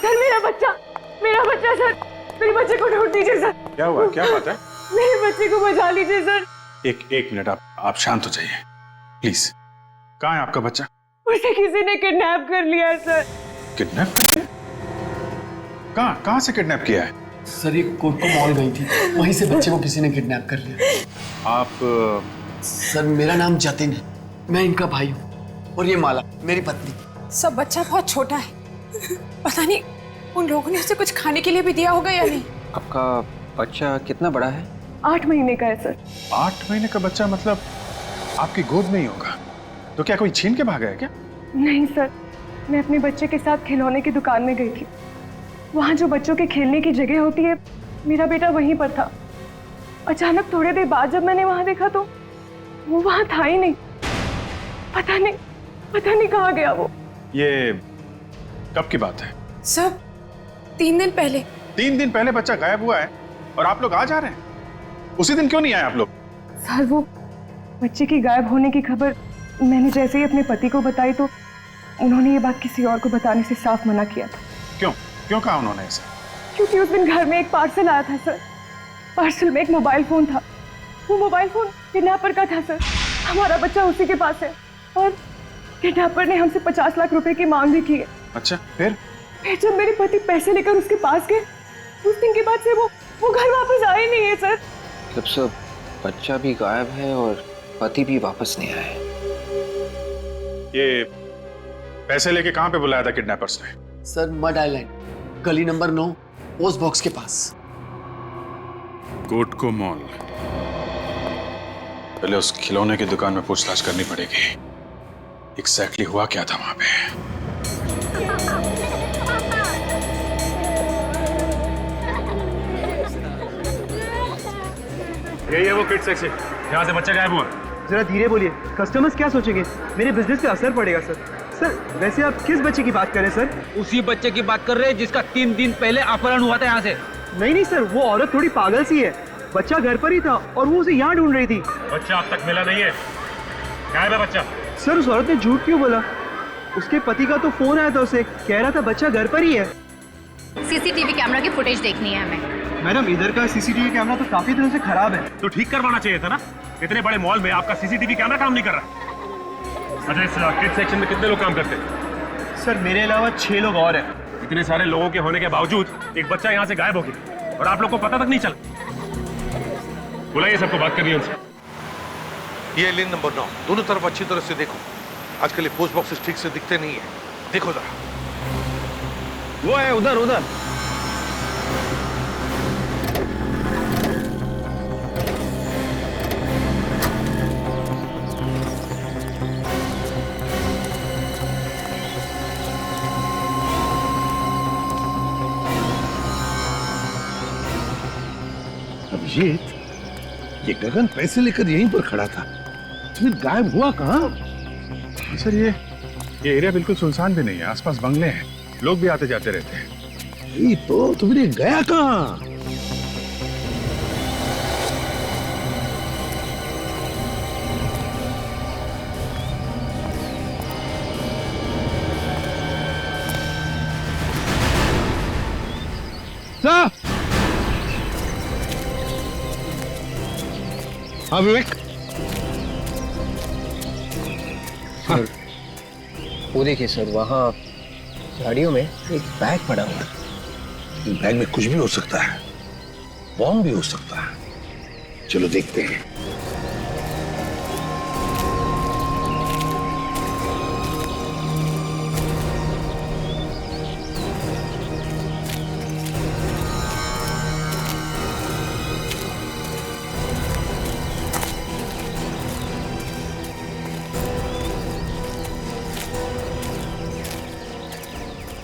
सर मेरा बच्चा सर, मेरे बच्चे को ढूंढ दीजिए सर। क्या हुआ? क्या बात है? मेरे बच्चे को बचा लीजिए सर। एक मिनट, आप शांत हो जाइए प्लीज। कहाँ है आपका बच्चा? उसे किसी ने किडनैप कर लिया है सर। किडनैप? कहाँ से किडनैप किया है? सर ये कोटको मॉल गई थी, वहीं से बच्चे को किसी ने किडनैप कर लिया। आप? सर मेरा नाम जतिन है, मैं इनका भाई हूँ, और ये माला मेरी पत्नी। सब बच्चा बहुत छोटा है, पता नहीं उन लोगों ने उसे कुछ खाने के लिए भी दिया होगा या नहीं। आपका बच्चा कितना बड़ा है? 8 महीने का है सर। 8 महीने का बच्चा? मतलब आपकी गोद में ही होगा? तो क्या कोई छीन के भागा है क्या? नहीं सर, मैं अपने बच्चे के साथ खिलौने की दुकान में गई थी। वहाँ जो बच्चों के खेलने की जगह होती है, मेरा बेटा वहीं पर था। अचानक थोड़ी देर बाद जब मैंने वहाँ देखा तो वो वहाँ था ही नहीं। पता नहीं कहाँ गया वो। ये कब की बात है? सब 3 दिन पहले। 3 दिन पहले बच्चा गायब हुआ है और आप लोग आज आ रहे हैं? उसी दिन क्यों नहीं आए आप लोग? सर वो बच्चे की गायब होने की खबर मैंने जैसे ही अपने पति को बताई तो उन्होंने ये बात किसी और को बताने से साफ मना किया था। क्यों कहा उन्होंने ऐसा? क्योंकि उस दिन घर में एक पार्सल आया था सर। पार्सल में एक मोबाइल फोन था। वो मोबाइल फोन किडनैपर का था सर। हमारा बच्चा उसी के पास है और किडनैपर ने हमसे 50 लाख रुपए की मांग भी की है। अच्छा, फिर जब मेरे पति पैसे लेकर उसके पास गए, उस दिन के बाद से वो घर वापस आए नहीं है सर। मतलब सब बच्चा भी गायब है और पति भी वापस नहीं आए। ये पैसे लेके कहाँ पे बुलाया था किडनैपर्स ने? सर मड आइलैंड, गली नंबर 9, पोस्ट बॉक्स के पास। कोटको मॉल। पहले उस खिलौने की दुकान में पूछताछ करनी पड़ेगी। एग्जैक्टली हुआ क्या था वहां पे? यही है वो किड सेक्शन, यहाँ से बच्चा गायब हुआ। जरा धीरे बोलिए, कस्टमर्स क्या सोचेंगे? मेरे बिजनेस पे असर पड़ेगा सर। सर वैसे आप किस बच्चे की बात कर रहे हैं सर? उसी बच्चे की बात कर रहे हैं जिसका 3 दिन पहले अपहरण हुआ था यहाँ से। नहीं सर, वो औरत थोड़ी पागल सी है। बच्चा घर पर ही था और वो उसे यहाँ ढूंढ रही थी। बच्चा अब तक मिला नहीं है, गायब है बच्चा। सर उस औरत ने झूठ क्यों बोला? उसके पति का तो फोन आया था, उसे कह रहा था बच्चा घर पर ही है। सीसीटीवी कैमरा की फुटेज देखनी है हमें। मैडम इधर का सीसीटीवी कैमरा तो काफी दिनों से खराब है। तो ठीक करवाना चाहिए था ना, इतने बड़े मॉल में आपका सीसीटीवी कैमरा काम नहीं कर रहा। अच्छा, इस किड सेक्शन में कितने लोग काम करते हैं? सर मेरे अलावा 6 लोग और हैं। इतने सारे लोगों के होने के बावजूद एक बच्चा यहाँ से गायब हो गया और आप लोग को पता तक नहीं चला। बुलाइए सबको, बात करनी है उनसे। ये लेन नंबर 9, दोनों तरफ अच्छी तरह से देखो। आजकल ये पोस्ट बॉक्सेस ठीक से दिखते नहीं है, देखो जरा। वो है उधर। अभिजीत, ये गगन पैसे लेकर यहीं पर खड़ा था, फिर गायब हुआ कहाँ? सर ये एरिया बिल्कुल सुनसान भी नहीं है, आसपास बंगले हैं, लोग भी आते जाते रहते हैं। ये तो फिर ये गया कहाँ? हाँ विवेक, सर वो देखिए सर, वहाँ गाड़ियों में एक बैग पड़ा हुआ है। बैग में कुछ भी हो सकता है, बॉम्ब भी हो सकता है। चलो देखते हैं।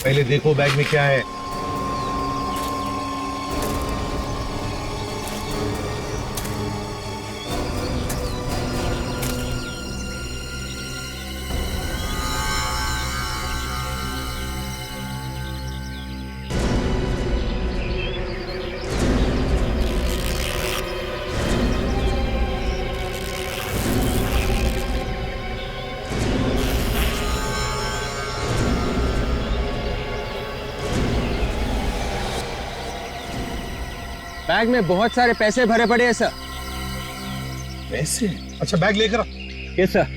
पहले देखो बैग में क्या है। बैग में बहुत सारे पैसे भरे पड़े हैं सर। पैसे? अच्छा बैग लेकर आ। Yes sir.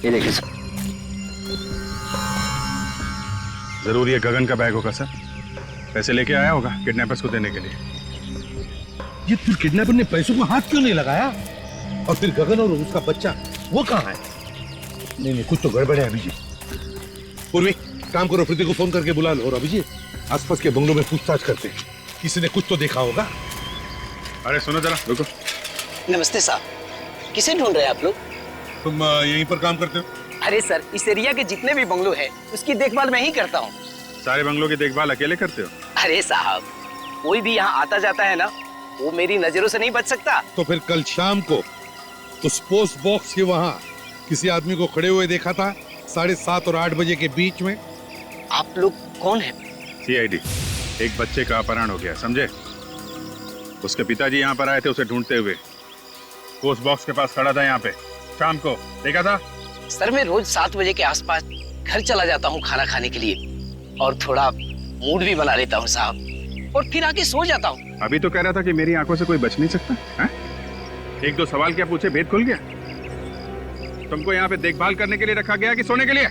ये देखिए सर। जरूर ये गगन का बैग होगा सर, पैसे लेके आया होगा किडनैपर्स को देने के लिए। ये फिर किडनैपर ने पैसों को हाथ क्यों नहीं लगाया? और फिर गगन और उसका बच्चा वो कहाँ है? नहीं कुछ तो गड़बड़ है अभिजीत। पूर्वी काम करो, प्रीति को फोन करके बुला लो और अभिजीत आसपास के बंगलों में पूछताछ करते हैं, किसी ने कुछ तो देखा होगा। अरे सुनो जरा, रुको। नमस्ते साहब, किसे ढूंढ रहे हैं आप लोग? तुम यहीं पर काम करते हो? अरे सर, इस एरिया के जितने भी बंगलो हैं उसकी देखभाल मैं ही करता हूँ। सारे बंगलों की देखभाल अकेले करते हो? अरे साहब, कोई भी यहाँ आता जाता है ना, वो मेरी नजरों से नहीं बच सकता। तो फिर कल शाम को उस पोस्ट बॉक्स के वहाँ किसी आदमी को खड़े हुए देखा था 7:30 और 8 बजे के बीच में। आप लोग कौन है? सीआईडी। एक बच्चे का अपहरण हो गया, समझे? उसके पिताजी यहाँ पर आए थे उसे ढूंढते हुए, पोस्ट बॉक्स के पास खड़ा था यहाँ पे, शाम को देखा था। सर मैं रोज 7 बजे के आसपास घर चला जाता हूँ खाना खाने के लिए, और थोड़ा मूड भी बना लेता हूँ साहब, और फिर आके सो जाता हूँ। अभी तो कह रहा था कि मेरी आंखों से कोई बच नहीं सकता है? एक दो सवाल क्या पूछे, भेद खुल गया। तुमको यहाँ पे देखभाल करने के लिए रखा गया कि सोने के लिए?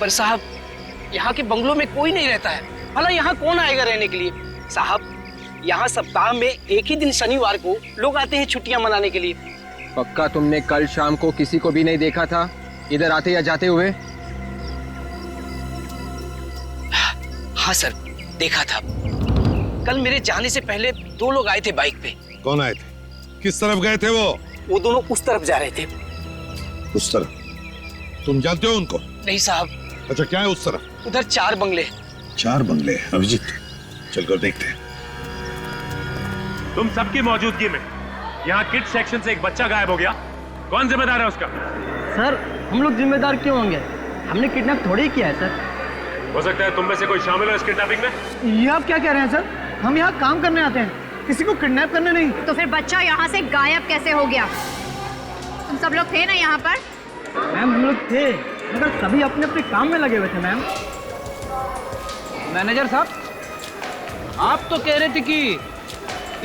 पर साहब, यहाँ के बंगलों में कोई नहीं रहता है, भला यहाँ कौन आएगा रहने के लिए? साहब, यहाँ सप्ताह में एक ही दिन शनिवार को लोग आते हैं छुट्टियां मनाने के लिए। पक्का तुमने कल शाम को किसी को भी नहीं देखा था इधर आते या जाते हुए? हाँ सर, देखा था। कल मेरे जाने से पहले 2 लोग आए थे बाइक पे। कौन आए थे? किस तरफ गए थे वो? वो दोनों उस तरफ जा रहे थे। उस तरफ? तुम जानते हो उनको? नहीं साहब। अच्छा क्या है उस तरफ? उधर 4 बंगले। 4 बंगले? अभिजीत चलकर देखते हैं। तुम सबकी मौजूदगी में यहाँ किड्स सेक्शन से एक बच्चा गायब हो गया, कौन जिम्मेदार है उसका? सर हम लोग जिम्मेदार क्यों होंगे? हमने किडनैप थोड़ी ही किया है सर। हो सकता है तुम में से कोई शामिल हो इस किडनैपिंग में। ये आप क्या कह रहे हैं सर? हम यहाँ काम करने आते हैं, किसी को किडनैप करने नहीं। तो फिर बच्चा यहाँ से गायब कैसे हो गया? तुम सब लोग थे ना यहाँ पर? मैम हम लोग थे, मगर सभी अपने अपने काम में लगे हुए थे मैम। मैनेजर साहब, आप तो कह रहे थे कि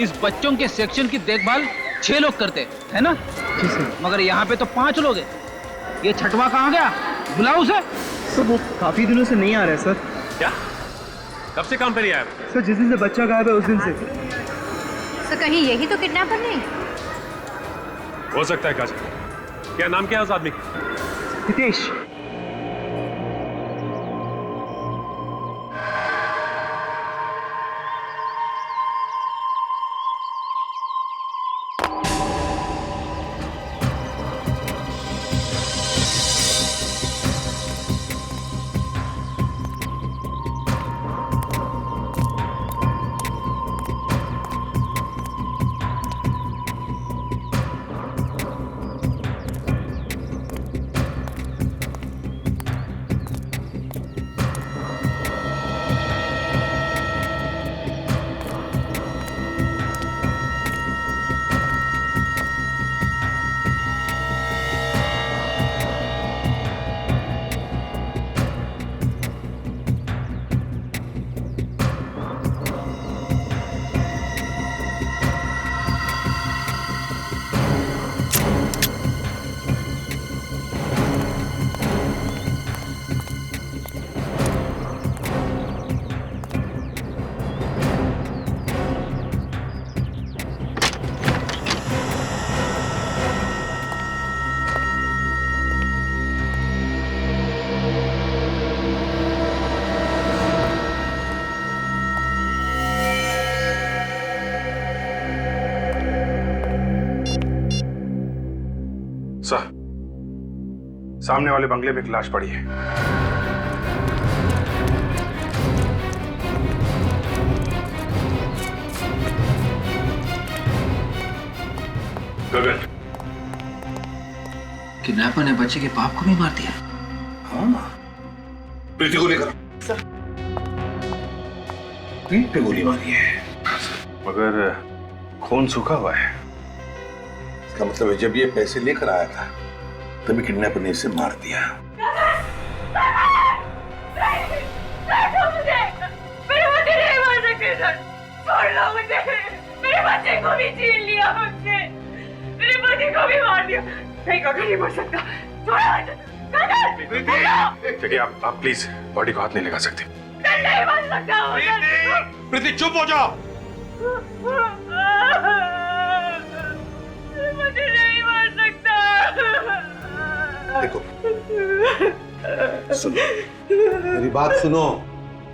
इस बच्चों के सेक्शन की देखभाल 6 लोग करते है ना? जी सर। मगर यहाँ पे तो 5 लोग हैं। ये छठवा कहाँ गया? बुलाओ उसे। सर वो काफी दिनों से नहीं आ रहे सर। क्या? कब से काम पे नहीं आया? सर जिस दिन से बच्चा गायब है उस दिन से। तो कहीं यही तो किडनैपर नहीं? हो सकता है काजल। क्या नाम क्या है उस आदमी का? हितेश। सामने वाले बंगले में एक लाश पड़ी है। गगन, किडनैपर ने बच्चे के बाप को भी मार दिया। हाँ, प्रीति को लेकर पीठ पे गोली मारी है, मगर खून सूखा हुआ है। इसका मतलब है जब ये पैसे लेकर आया था तभी किडनैपर ने इसे मार दिया। मेरे बच्चे नहीं मार सकते सर, छोड़ लो मुझे। मेरे बच्चे को भी छीन लिया मुझसे, मेरे बच्चे को भी मार दिया। नहीं गगन नहीं मर सकता, देखिए आप प्लीज बॉडी को हाथ नहीं लगा सकते। नहीं मर सकता। प्रीति चुप हो जाओ। मुझे नहीं मार सकता। देखो सुनो, मेरी बात सुनो।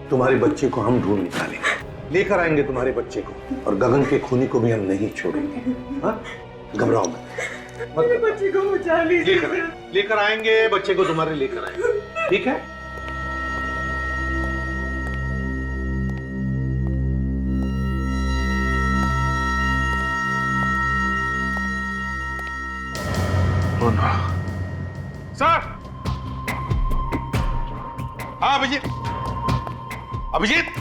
तुम्हारे बच्चे को हम ढूंढ निकालेंगे, लेकर आएंगे तुम्हारे बच्चे को, और गगन के खूनी को भी हम नहीं छोड़ेंगे। हाँ? घबराओ मत। मेरे बच्चे को बचा लीजिए। लेकर आएंगे बच्चे को, तुम्हारे लेकर आएंगे, ठीक है? सर। हाँ अभिजीत, अभिजीत,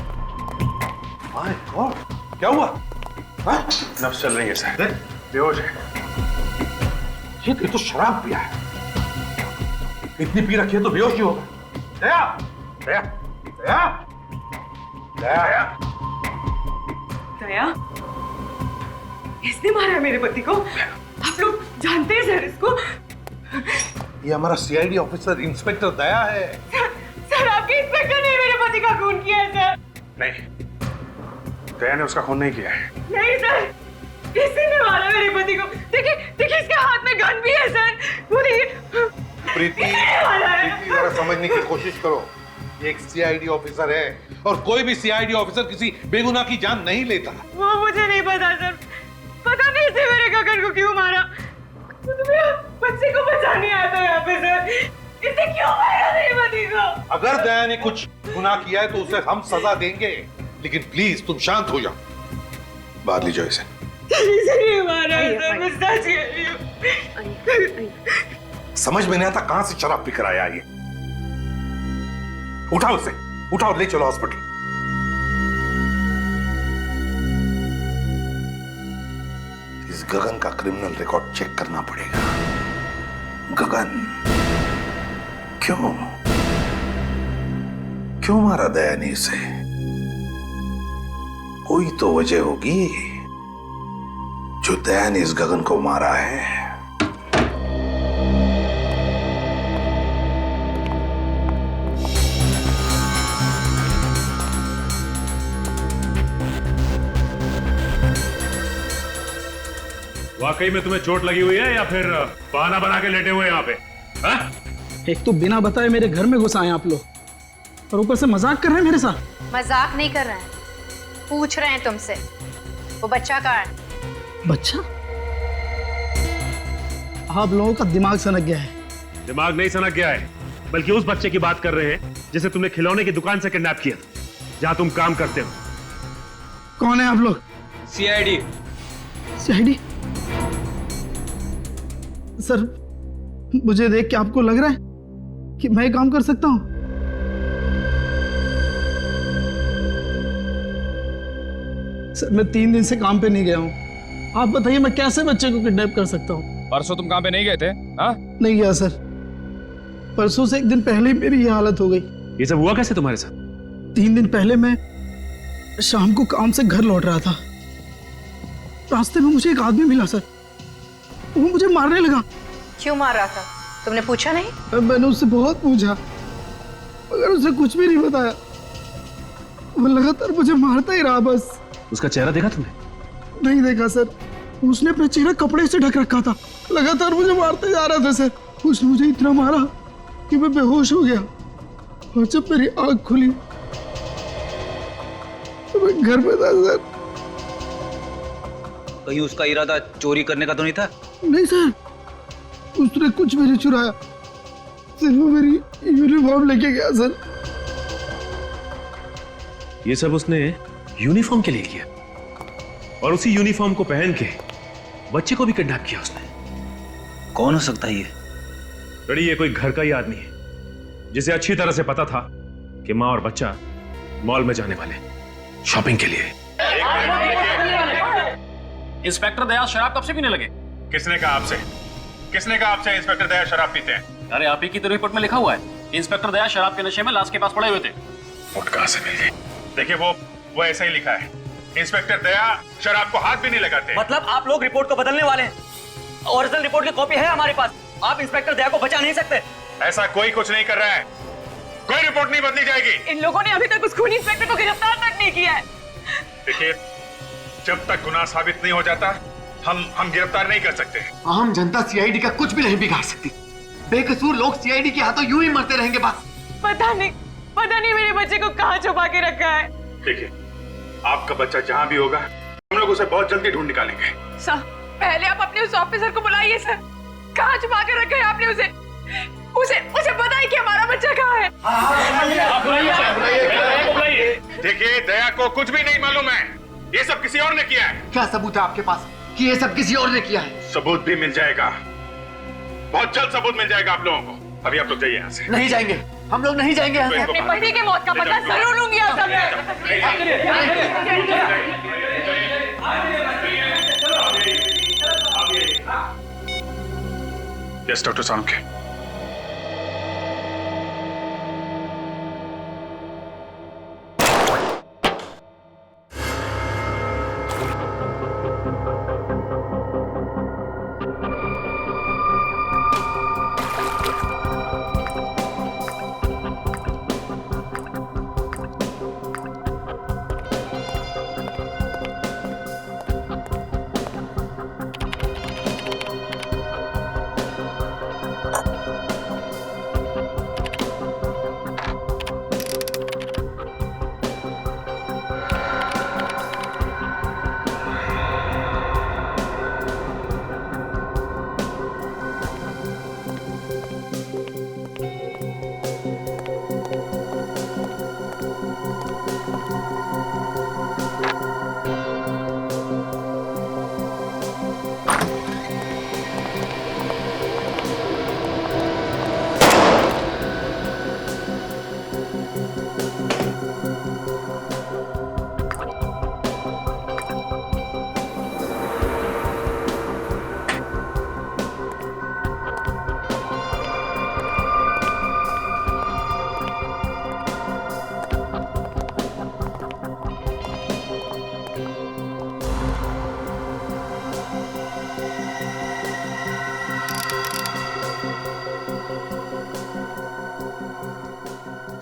माय गॉड, क्या हुआ? हाँ? नब्ज चल रही है सर, बेहोश है। ये तो शराब पिया है, इतनी पी रखी है तो बेहोश ही होगा। दया, दया, दया, दया, दया, इसने मारा है मेरे पति को। आप लोग जानते हैं सर इसको? ये हमारा सीआईडी ऑफिसर इंस्पेक्टर दया है। सर आपके इंस्पेक्टर ने मेरे पति का खून किया है सर। नहीं, दया ने उसका खून नहीं किया है। नहीं सर, इसी ने मारा मेरे पति को। देखिए देखिए, इसके हाथ में गन भी है सर। वो देखिए। प्रीति, प्रीति जरा समझने की कोशिश करो, ये एक सीआईडी ऑफिसर है और कोई भी सीआईडी ऑफिसर किसी बेगुनाह की जान नहीं लेता। वो मुझे नहीं पता सर, पता नहीं इसे मेरे गगन को क्यों मारा। तो मेरे बच्चे को बचाने आया था यहाँ पे सर, इसे क्यों मारा मेरे पति को? अगर दया ने कुछ गुनाह किया है तो उसे हम सजा देंगे, लेकिन प्लीज तुम शांत हो जाओ। बाहर ले जाओ इसे। इसे मारा है सर, मैं सच कह रही हूँ। समझ में नहीं आता कहां से शराब पीकर आया ये। उठाओ उसे, उठाओ, ले चलो हॉस्पिटल। इस गगन का क्रिमिनल रिकॉर्ड चेक करना पड़ेगा। गगन क्यों क्यों मारा दया ने इसे? कोई तो वजह होगी जो दया ने इस गगन को मारा है। वाकई में तुम्हें चोट लगी हुई है या फिर बहाना बना के लेटे हुए यहाँ पे? हा? एक तो बिना बताए मेरे घर में घुस आए आप लोग, और ऊपर से मजाक कर रहे हैं मेरे साथ। मजाक नहीं कर रहे हैं, पूछ रहे हैं तुमसे वो बच्चा कहाँ है? बच्चा? आप लोगों का दिमाग सनक गया है। दिमाग नहीं सनक गया है, बल्कि उस बच्चे की बात कर रहे हैं जिसे तुमने खिलौने की दुकान से किडनैप किया था, जहां तुम काम करते हो। कौन है आप लोग? सीआईडी। सीआईडी? सर, मुझे देख के आपको लग रहा है कि मैं काम कर सकता हूं? सर, मैं 3 दिन से काम पे नहीं गया हूं। आप बताइए मैं कैसे बच्चे को किडनैप कर सकता हूं? परसों तुम काम पे नहीं गए थे? हाँ? नहीं गया सर। परसों से 1 दिन पहले ही मेरी ये हालत हो गई। ये सब हुआ कैसे तुम्हारे साथ? 3 दिन पहले मैं शाम को काम से घर लौट रहा था। रास्ते में मुझे एक आदमी मिला सर, वो मुझे मारने लगा। क्यों मार रहा था? तुमने पूछा नहीं? मैंने उससे बहुत पूछा, मगर उसने कुछ भी नहीं बताया। वो लगातार मुझे मारता ही रहा बस। उसका चेहरा देखा तुमने? नहीं देखा सर, उसने अपना चेहरा कपड़े से ढक रखा था। लगातार मुझे मारते जा रहा था सर। उसने मुझे इतना मारा कि मैं बेहोश हो गया, और जब मेरी आंख खुली तो मैं घर में था सर। कहीं उसका इरादा चोरी करने का तो नहीं था? नहीं सर, उसने कुछ भी नहीं चुराया। सिर्फ मेरी यूनिफॉर्म लेके गया सर। ये सब उसने यूनिफॉर्म के लिए किया और उसी यूनिफॉर्म को पहन के बच्चे को भी किडनैप किया उसने। कौन हो सकता है ये? बड़ी, ये कोई घर का ही आदमी है जिसे अच्छी तरह से पता था कि माँ और बच्चा मॉल में जाने वाले शॉपिंग के लिए। इंस्पेक्टर दया शराब कब से पीने लगे? किसने कहा आपसे? किसने कहा आपसे इंस्पेक्टर दया शराब पीते हैं? अरे आप ही की तो रिपोर्ट में लिखा हुआ है इंस्पेक्टर दया शराब के नशे में लाश के पास पड़े हुए थे। रिपोर्ट कहां से मिल गई? देखिए वो ऐसा ही लिखा है, इंस्पेक्टर दया शराब को हाथ भी नहीं लगाते। मतलब आप लोग रिपोर्ट को बदलने वाले हैं? ओरिजिनल रिपोर्ट की कॉपी है हमारे पास, आप इंस्पेक्टर दया को बचा नहीं सकते। ऐसा कोई कुछ नहीं कर रहा है, कोई रिपोर्ट नहीं बदली जाएगी। इन लोगों ने अभी तक उस खूनी इंस्पेक्टर को गिरफ्तार तक नहीं किया है। देखिए, जब तक गुनाह साबित नहीं हो जाता हम गिरफ्तार नहीं कर सकते। आम जनता सीआईडी का कुछ भी नहीं बिगाड़ सकती। बेकसूर लोग सीआईडी के हाथों यूं ही मरते रहेंगे बस। पता नहीं मेरे बच्चे को कहाँ छुपा के रखा है। देखिए, आपका बच्चा जहाँ भी होगा हम लोग उसे बहुत जल्दी ढूंढ निकालेंगे। सर, पहले आप अपने उस ऑफिसर को बुलाइए सर। कहाँ छुपा के रखा है आपने उसे? उसे पता है कि हमारा बच्चा कहाँ है? देखिए, दया को कुछ भी नहीं मालूम है, ये सब किसी और ने किया है। क्या सबूत है आपके पास कि ये सब किसी और ने किया है? सबूत भी मिल जाएगा, बहुत जल्द सबूत मिल जाएगा आप लोगों को। अभी आप लोग जाइए यहाँ से। नहीं जाएंगे, हम लोग नहीं जाएंगे यहाँ से। अपने पति के मौत का बदला जरूर लूंगी आप सब। Yes doctor Salunkhe.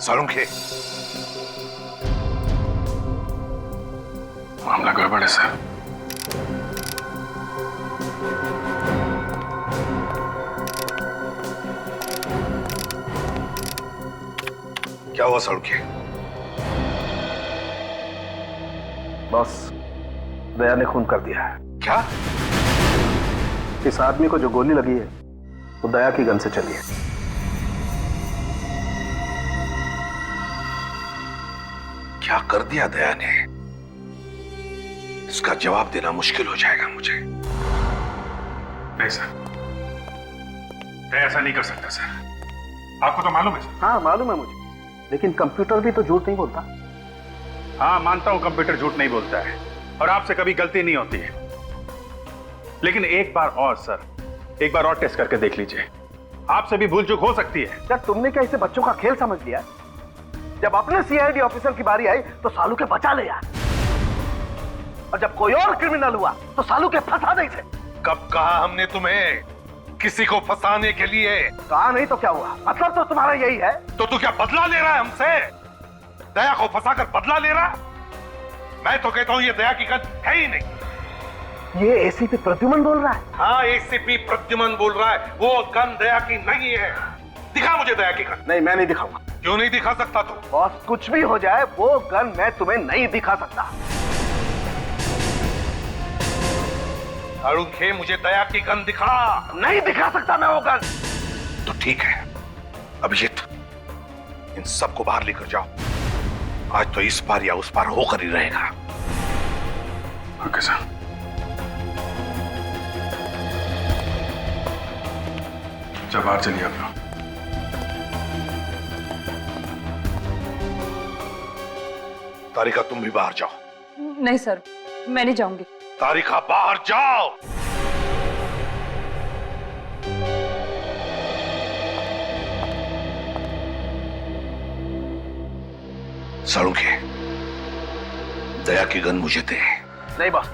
सालुंखे, मामला गड़बड़ है सर। क्या हुआ सालुंखे? बॉस, दया ने खून कर दिया है। क्या? इस आदमी को जो गोली लगी है वो दया की गन से चली है। क्या कर दिया दया ने? इसका जवाब देना मुश्किल हो जाएगा मुझे। नहीं सर, दया ऐसा नहीं कर सकता सर। आपको तो मालूम है सर। हाँ मालूम है मुझे, लेकिन कंप्यूटर भी तो झूठ नहीं बोलता। हाँ मानता हूं कंप्यूटर झूठ नहीं बोलता है और आपसे कभी गलती नहीं होती है, लेकिन एक बार और सर, एक बार और टेस्ट करके देख लीजिए, आपसे भी भूल चूक हो सकती है। क्या तुमने क्या इसे बच्चों का खेल समझ लिया? जब अपने सीआईडी ऑफिसर की बारी आई तो सालू के बचा ले यार, और जब कोई और क्रिमिनल हुआ तो सालू के फंसा दे इसे। कब कहा हमने तुम्हें किसी को फंसाने के लिए? कहा नहीं तो क्या हुआ? मतलब तो तुम्हारा यही है। तो तू क्या बदला ले रहा है हमसे? दया को फंसाकर बदला ले रहा? मैं तो कहता हूं ये दया की गन है ही नहीं। ये एसीपी प्रद्युमन बोल रहा है। हाँ एसीपी प्रद्युमन बोल रहा है, वो गन दया की नहीं है। दिखा मुझे दया की गन। नहीं मैं नहीं दिखाऊंगा। क्यों नहीं दिखा सकता तू? बॉस कुछ भी हो जाए वो गन मैं तुम्हें नहीं दिखा सकता। सालुंखे, मुझे दया की गन दिखा। नहीं दिखा सकता मैं वो गन। तो ठीक है, अभिजीत, इन सबको बाहर लेकर जाओ। आज तो इस पार या उस पार होकर ही रहेगा। Okay sir. जब बाहर चलिए आप लोग। तारिका, तुम भी बाहर जाओ। नहीं सर, मैं नहीं जाऊंगी। तारिका, बाहर जाओ। सालुंखे, दया की गन मुझे दे। नहीं बॉस,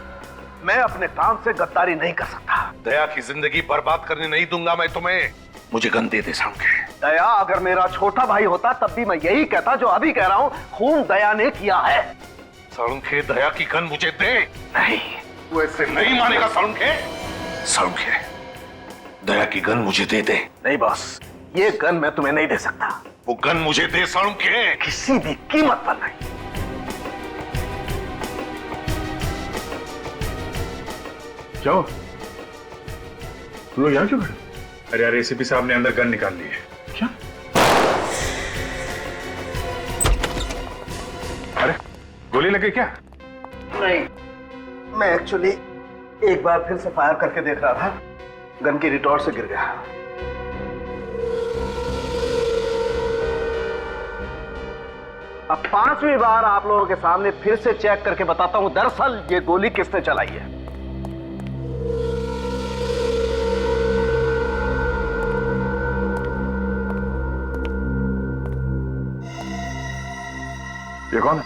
मैं अपने काम से गद्दारी नहीं कर सकता। दया की जिंदगी बर्बाद करने नहीं दूंगा मैं तुम्हें। मुझे गन दे दे सालुंखे। दया अगर मेरा छोटा भाई होता तब भी मैं यही कहता जो अभी कह रहा हूं, खून दया ने किया है। सालुंखे, दया की गन मुझे दे। नहीं, तू ऐसे नहीं मानेगा सालुंखे। सालुंखे, दया की गन मुझे दे दे। नहीं बॉस, ये गन मैं तुम्हें नहीं दे सकता। वो गन मुझे दे सालुंखे। किसी भी कीमत पर नहीं। क्या हो? तुम लोग यहाँ क्यों खड़े? अरे यार, एसीपी साहब ने अंदर गन निकाल ली है। क्या? अरे गोली लगी क्या? नहीं, मैं एक्चुअली एक बार फिर से फायर करके देख रहा था, गन की रिटॉर्ट से गिर गया। अब 5वीं बार आप लोगों के सामने फिर से चेक करके बताता हूं, दरअसल ये गोली किसने चलाई है। ये कौन है?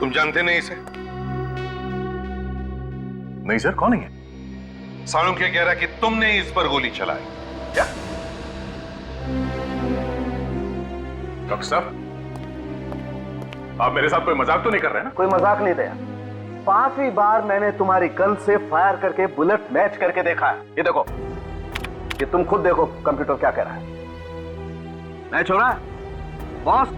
तुम जानते नहीं इसे? नहीं सर, कौन है? सालुंखे कह रहा है कि तुमने इस पर गोली चलाई। क्या? डॉक्टर साहब, आप मेरे साथ कोई मजाक तो नहीं कर रहे हैं ना? कोई मजाक नहीं दया। 5वीं बार मैंने तुम्हारी गन से फायर करके बुलेट मैच करके देखा है। ये देखो, ये तुम खुद देखो कंप्यूटर क्या कह रहा है। मैच हो रहा है बॉस।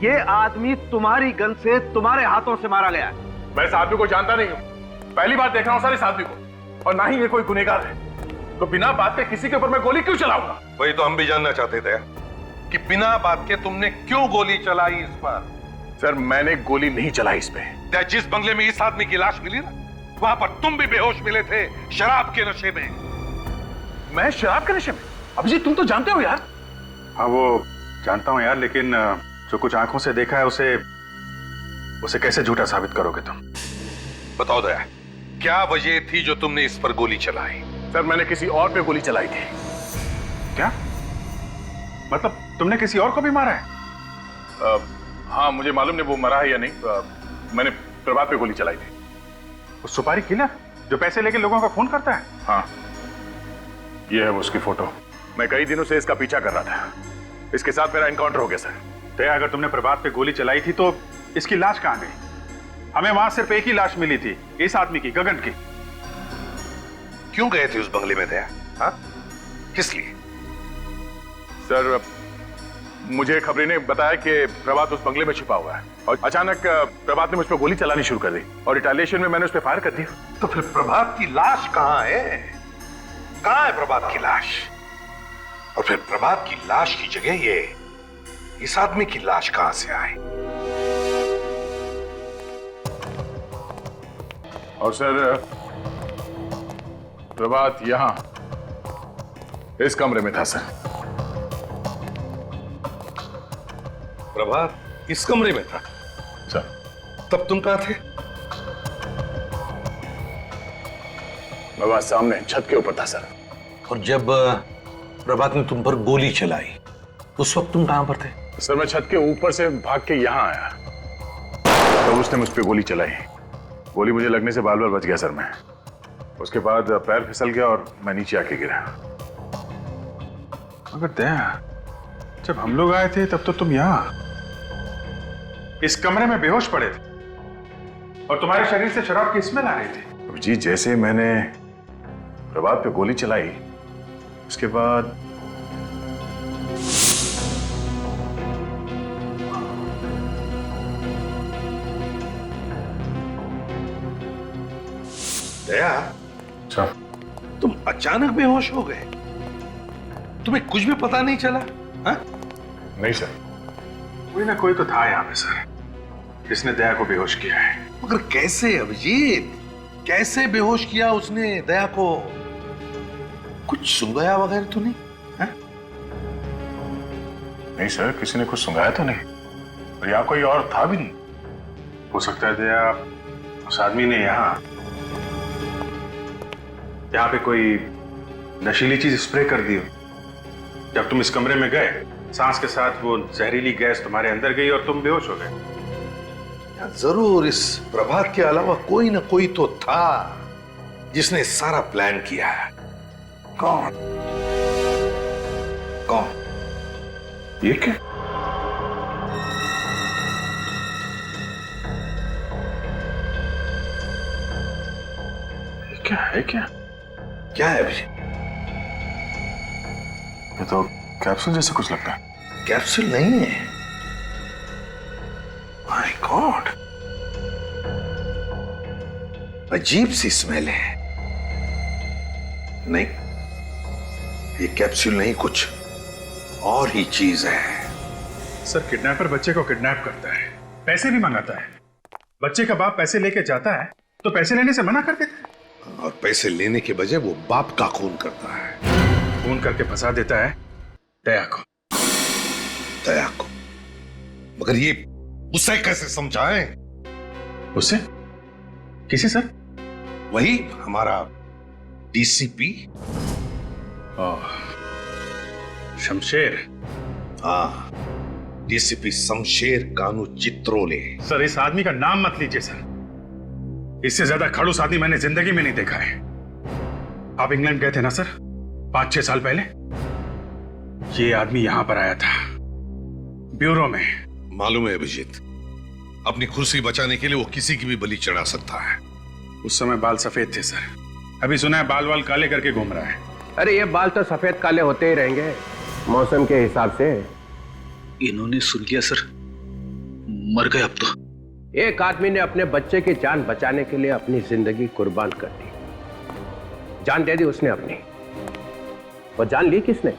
ये आदमी तुम्हारी गन से तुम्हारे हाथों से मारा गया है। मैं इस आदमी को जानता नहीं हूं, पहली बार देख रहा हूं सर इस आदमी को, और ना ही ये कोई गुनहगार है। तो बिना बात के किसी के ऊपर मैं गोली क्यों चलाऊंगा? वही तो हम भी जानना चाहते थे कि बिना बात के तुमने क्यों गोली चलाई इस पर। सर, मैंने गोली नहीं चलाई इस पे। जिस बंगले में इस आदमी की लाश मिली ना, वहां पर तुम भी बेहोश मिले थे, शराब के नशे में। मैं शराब के नशे में? अभिजीत, तुम तो जानते हो यार। हाँ, वो जानता हूं यार, लेकिन जो कुछ आंखों से देखा है उसे कैसे झूठा साबित करोगे तुम? बताओ दया, क्या वजह थी जो तुमने इस पर गोली चलाई? सर, मैंने किसी और पे गोली चलाई थी। क्या मतलब, तुमने किसी और को भी मारा है? हाँ, मुझे मालूम नहीं वो मरा है या नहीं। मैंने प्रभात पे गोली चलाई थी। वो सुपारी किलर जो पैसे लेके लोगों का खून करता है? हाँ, ये है वो उसकी फोटो। मैं कई दिनों से इसका पीछा कर रहा था। इसके साथ मेरा एनकाउंटर हो गया सर। दया, अगर तुमने प्रभात पे गोली चलाई थी तो इसकी लाश कहां गई? हमें वहां सिर्फ एक ही लाश मिली थी, इस आदमी की, गगन की। क्यों गए थे उस बंगले में दया? हाँ, किस लिए? सर, मुझे खबरी ने बताया कि प्रभात उस बंगले में छिपा हुआ है, और अचानक प्रभात ने मुझ पर गोली चलानी शुरू कर दी, और रिटेलिएशन में मैंने उस पर फायर कर दी। तो फिर प्रभात की लाश कहां है? कहां है प्रभात की लाश? और फिर प्रभात की लाश की जगह ये इस आदमी की लाश कहां से आई? और सर, प्रभात यहां इस कमरे में था सर। प्रभात इस कमरे में था सर? तब तुम कहां थे? प्रभात सामने छत के ऊपर था सर। और जब प्रभात ने तुम पर गोली चलाई उस वक्त तुम कहां पर थे? सर, मैं छत के ऊपर से भाग के यहां आया, तो उसने मुझ पे गोली चलाई। गोली मुझे लगने से बाल बाल बच गया सर मैं। उसके बाद पैर फिसल गया और मैं नीचे आके गिरा। मगर दया, जब हम लोग आए थे तब तो तुम यहां इस कमरे में बेहोश पड़े थे, और तुम्हारे शरीर से शराब की स्मेल आ रही थी। जी, जैसे मैंने प्रभात पे गोली चलाई, उसके बाद दया, तुम अचानक बेहोश हो गए? तुम्हें कुछ भी पता नहीं चला? नहीं सर, कोई ना कोई तो था यहाँ पे सर, जिसने दया को बेहोश किया है। मगर कैसे अभिजीत, कैसे बेहोश किया उसने दया को? कुछ सुंगाया वगैरह तो नहीं? नहीं सर, किसी ने कुछ सुंगाया तो नहीं, और यहाँ कोई और था भी नहीं। हो सकता है दया उस आदमी ने यहाँ पे कोई नशीली चीज स्प्रे कर दी हो। जब तुम इस कमरे में गए, सांस के साथ वो जहरीली गैस तुम्हारे अंदर गई और तुम बेहोश हो गए। जरूर इस प्रभात के अलावा कोई ना कोई तो था जिसने सारा प्लान किया है। कौन? कौन? ये क्या? ये क्या है? क्या है अभिजीत? ये तो कैप्सूल जैसा कुछ लगता है। कैप्सूल नहीं है। माय गॉड, अजीब सी स्मेल है। नहीं, ये कैप्सूल नहीं, कुछ और ही चीज है। सर, किडनैपर बच्चे को किडनैप करता है, पैसे भी मंगाता है। बच्चे का बाप पैसे लेके जाता है तो पैसे लेने से मना कर देता है, और पैसे लेने के बजाय वो बाप का खून करता है। खून करके फंसा देता है दया को। दया को? मगर ये उसे कैसे समझाएं? उसे? किसे सर? वही हमारा डीसीपी। शमशेर। हाँ, डीसीपी शमशेर कानू चित्रोले। सर, इस आदमी का नाम मत लीजिए सर, इससे ज्यादा खड़ूस आदमी मैंने जिंदगी में नहीं देखा है। आप इंग्लैंड गए थे ना सर, 5-6 साल पहले? ये आदमी यहां पर आया था, ब्यूरो में। मालूम है अभिजीत, अपनी कुर्सी बचाने के लिए वो किसी की भी बलि चढ़ा सकता है। उस समय बाल सफेद थे सर, अभी सुना है बाल वाल काले करके घूम रहा है। अरे ये बाल तो सफेद काले होते ही रहेंगे मौसम के हिसाब से। इन्होंने सुन लिया सर, मर गए अब तो। एक आदमी ने अपने बच्चे की जान बचाने के लिए अपनी जिंदगी कुर्बान कर दी। जान दे दी उसने अपनी, और जान ली किसने?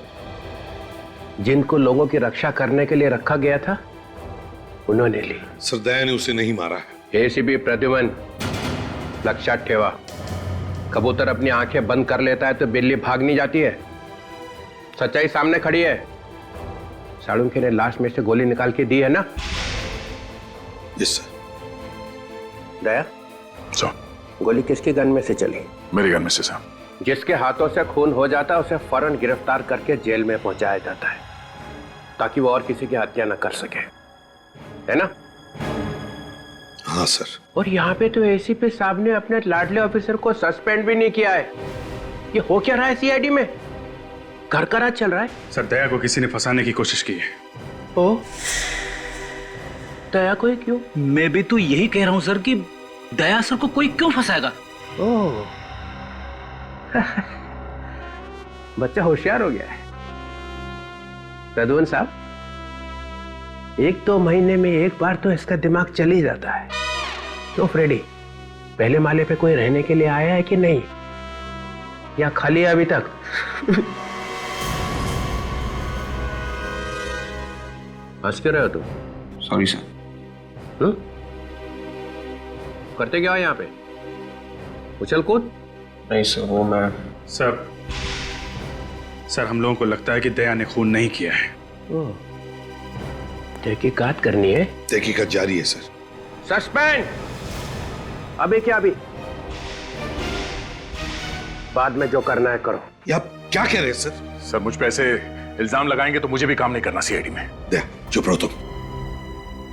जिनको लोगों की रक्षा करने के लिए रखा गया था, उन्होंने ली। सर, दया ने उसे नहीं मारा है। एसीपी प्रद्युमन, लक्षात ठेवा, कबूतर अपनी आंखें बंद कर लेता है तो बिल्ली भाग नहीं जाती है। सच्चाई सामने खड़ी है। साळुंखे ने लाश में से गोली निकाल के दी है ना? Yes sir. दया, गोली किसकी गन में से चली? मेरी गन में से सर। जिसके हाथों से खून हो जाता है उसे फौरन गिरफ्तार करके जेल में पहुंचाया जाता है, ताकि वो और किसी की हत्या न कर सके, है ना? हाँ सर। और यहाँ पे तो एसीपी साहब ने अपने लाडले ऑफिसर को सस्पेंड भी नहीं किया है। ये हो क्या रहा है सीआईडी में? घर का राज चल रहा है। सर, दया को किसी ने फंसाने की कोशिश की है। ओ, दया को ही क्यों? मैं भी तो यही कह रहा हूं सर कि दया सर को कोई क्यों फंसाएगा? ओह, बच्चा होशियार हो गया है। प्रद्युमन साहब, 1-2 महीने में एक बार तो इसका दिमाग चल ही जाता है। तो फ्रेडी, पहले माले पे कोई रहने के लिए आया है कि नहीं, या खाली है अभी तक? हंस क्यों रहे हो तुम? Sorry sir. करते क्या हो यहाँ पे? उछल कूद? नहीं सर, वो मैं सर हम लोगों को लगता है कि दया ने खून नहीं किया है। तहकीकात करनी है। तहकीकात जारी है सर। सस्पेंड। अभी क्या? अभी बाद में जो करना है करो। आप क्या कह रहे हैं सर? सर, मुझ पे ऐसे इल्जाम लगाएंगे तो मुझे भी काम नहीं करना सीआईडी में। चुप रहो तुम।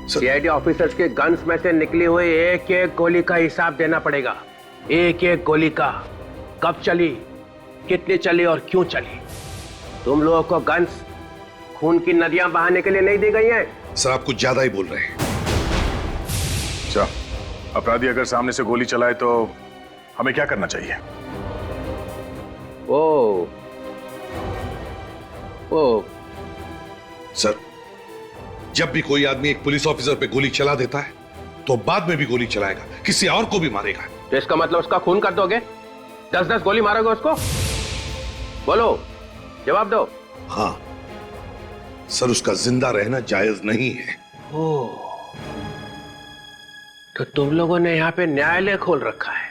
सीआईडी ऑफिसर्स के गन्स में से निकली हुई एक-एक गोली का हिसाब देना पड़ेगा। एक-एक गोली का, कब चली, कितनी चली और क्यों चली। तुम लोगों को गन्स खून की नदियां बहाने के लिए नहीं दी गई हैं। सर, आप कुछ ज्यादा ही बोल रहे हैं। अच्छा, अपराधी अगर सामने से गोली चलाए तो हमें क्या करना चाहिए? ओ सर, जब भी कोई आदमी एक पुलिस ऑफिसर पे गोली चला देता है तो बाद में भी गोली चलाएगा, किसी और को भी मारेगा। तो इसका मतलब उसका खून कर दोगे? 10-10 गोली मारोगे उसको? बोलो, जवाब दो। हाँ, सर उसका जिंदा रहना जायज नहीं है। ओह, तो तुम लोगों ने यहाँ पे न्यायालय खोल रखा है।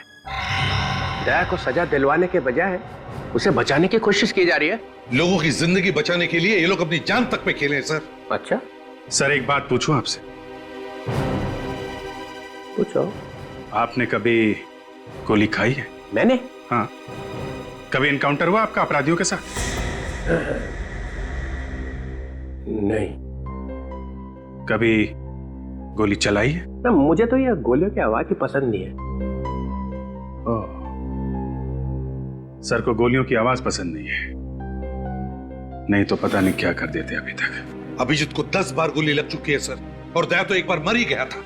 दया को सजा दिलवाने के बजाय उसे बचाने की कोशिश की जा रही है। लोगों की जिंदगी बचाने के लिए ये लोग अपनी जान तक पे खेले हैं सर। अच्छा सर एक बात पूछूं आपसे? पूछो। आपने कभी गोली खाई है? मैंने? हाँ। कभी एनकाउंटर हुआ आपका अपराधियों के साथ? नहीं। कभी गोली चलाई है? ना, मुझे तो ये गोलियों की आवाज ही पसंद नहीं है। सर को गोलियों की आवाज पसंद नहीं है, नहीं तो पता नहीं क्या कर देते अभी तक। अभिजीत को 10 बार गोली लग चुकी है सर, और दया तो एक बार मर ही गया था।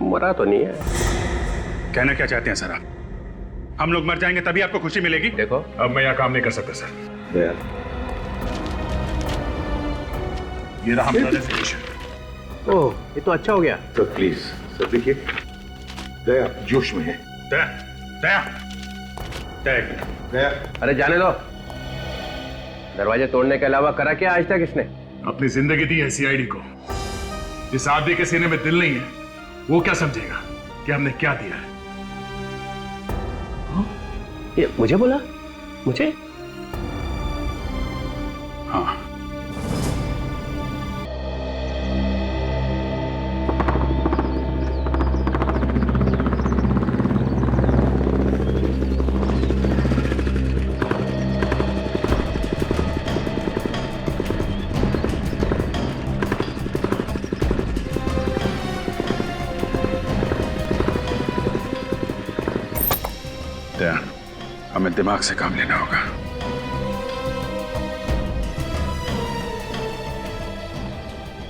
मरा तो नहीं है। कहना क्या चाहते हैं सर आप? हम लोग मर जाएंगे तभी आपको खुशी मिलेगी? देखो अब मैं यहाँ काम नहीं कर सकता सर। दया, ये रहा हमारा रेजिग्नेशन। ओह, ये तो अच्छा हो गया। सर प्लीज सर, देखिए दया जोश में है। दया, दया, दया, दया। अरे जाने दो। दरवाजे तोड़ने के अलावा करा क्या आज तक इसने? अपनी जिंदगी दी है सीआईडी को। जिस आदमी के सीने में दिल नहीं है वो क्या समझेगा कि हमने क्या दिया है? ये मुझे बोला? मुझे? हाँ। हमें दिमाग से काम लेना होगा।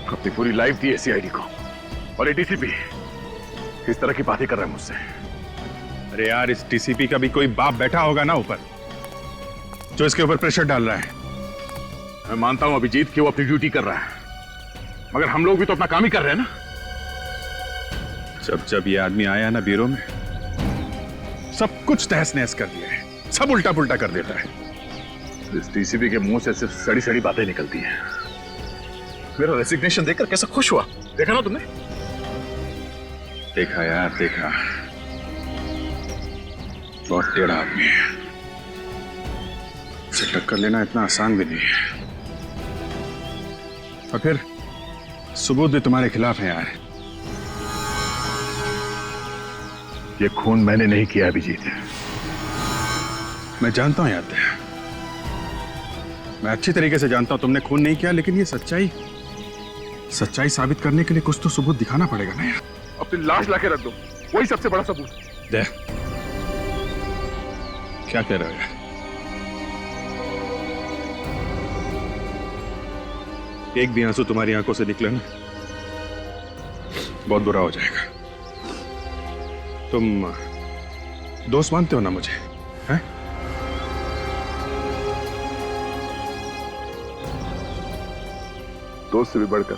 अपनी पूरी लाइफ दी है सीआईडी को, और ये डीसीपी इस तरह की बातें कर रहा है मुझसे। अरे यार, इस डीसीपी का भी कोई बाप बैठा होगा ना ऊपर, जो इसके ऊपर प्रेशर डाल रहा है। मैं मानता हूं अभिजीत कि वो अपनी ड्यूटी कर रहा है, मगर हम लोग भी तो अपना काम ही कर रहे हैं ना। जब जब ये आदमी आया ना ब्यूरो में, सब कुछ तहस नहस कर दिया है, सब उल्टा पुल्टा कर देता है। इस डीसीपी के मुंह से सिर्फ सड़ी सड़ी बातें निकलती हैं। मेरा रेजिग्नेशन देखकर कैसा खुश हुआ, देखा ना तुमने? देखा यार, देखा। बहुत टेढ़ा आदमी है, उसे टक्कर लेना इतना आसान भी नहीं है। और फिर सबूत भी तुम्हारे खिलाफ है यार। ये खून मैंने नहीं किया अभिजीत। मैं जानता हूं यार, मैं अच्छी तरीके से जानता हूं तुमने खून नहीं किया, लेकिन ये सच्चाई साबित करने के लिए कुछ तो सबूत दिखाना पड़ेगा ना यार। अपनी लाश लाके रख दो, वही सबसे बड़ा सबूत। दे, क्या कह रहे हो यार? एक भी आंसू तुम्हारी आंखों से निकले ना, बहुत बुरा हो जाएगा। तुम दोस्त मानते हो ना मुझे, हैं? दोस्त से भी बढ़कर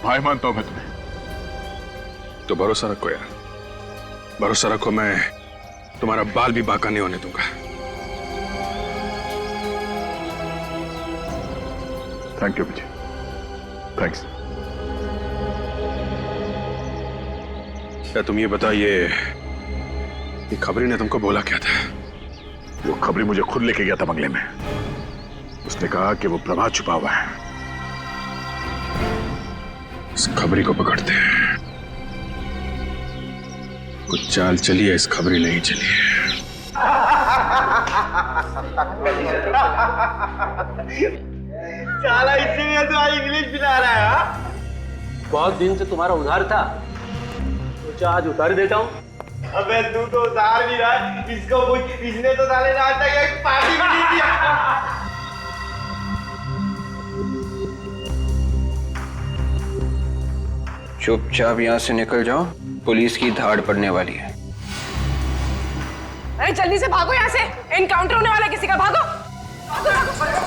भाई मानता हूं मैं तुम्हें। तो भरोसा रखो यार, भरोसा रखो, मैं तुम्हारा बाल भी बांका नहीं होने दूंगा। Thank you Vijay, thanks. क्या तुम ये बताइए, ये खबरी ने तुमको बोला क्या था? वो खबरी मुझे खुद लेके गया था बंगले में। उसने कहा कि वो प्रभात छुपा हुआ है। इस खबरी को पकड़ते हैं। कुछ चाल चली है, इस खबरी नहीं चली है। साला इसीलिए तो आज इंग्लिश पिला रहा है। हाँ? बहुत दिन से तुम्हारा उधार था, सोचा आज उतार देता हूँ। अबे तू तो उधार भी रहा, इसको कुछ, इसने तो साले ने आज तक एक पार्टी भी नहीं दिया। चुपचाप यहाँ से निकल जाओ, पुलिस की धाड़ पड़ने वाली है। अरे जल्दी से भागो यहाँ से, एनकाउंटर होने वाला है किसी का। भागो, भागो, भागो।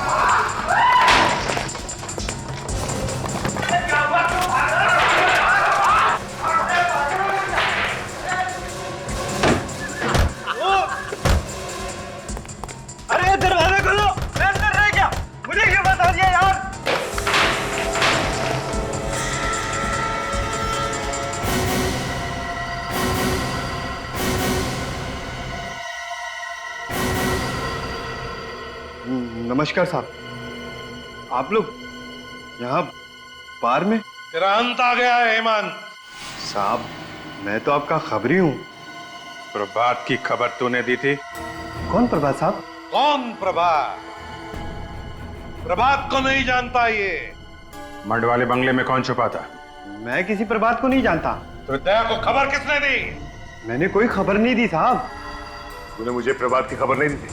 अरे दरवाजा खोलो, मैं अंदर रह गया। नमस्कार साहब। आप लोग यहाँ बार में? तेरा अंत आ गया है हेमंत। साहब मैं तो आपका खबरी हूँ। प्रभात की खबर तूने दी थी? कौन प्रभात साहब? कौन प्रभात? प्रभात को नहीं जानता ये। मड वाले बंगले में कौन छुपा था? मैं किसी प्रभात को नहीं जानता। तो दया को खबर किसने दी? मैंने कोई खबर नहीं दी साहब। तूने मुझे प्रभात की खबर नहीं दी थी?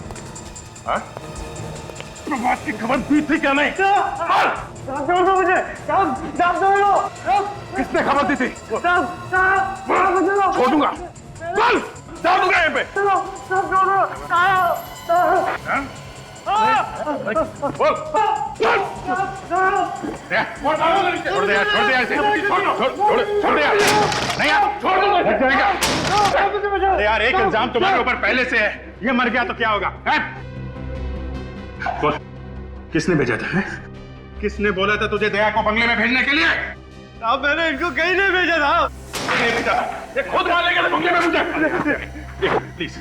हाँ? प्रभात की खबर दी थी क्या नहीं? मुझे किसने खबर दी थी? छोड़ दूंगा। चल, डाल दूंगा यहाँ पे। बोल। छोड़ दे यार, छोड़ दे यार इसे। छोड़ दे यार। नहीं यार, छोड़ दूंगा। लग जाएगा। अरे यार, एक इल्जाम तुम्हारे ऊपर पहले से है। ये मर गया तो क्या होगा? बोल, किसने भेजा था? किसने बोला था तुझे दया को बंगले में भेजने के लिए? साहब मैंने इनको कहीं नहीं भेजा था। नहीं भेजा था। ये खुद मार लेगा बंगले में मुझे। प्लीज।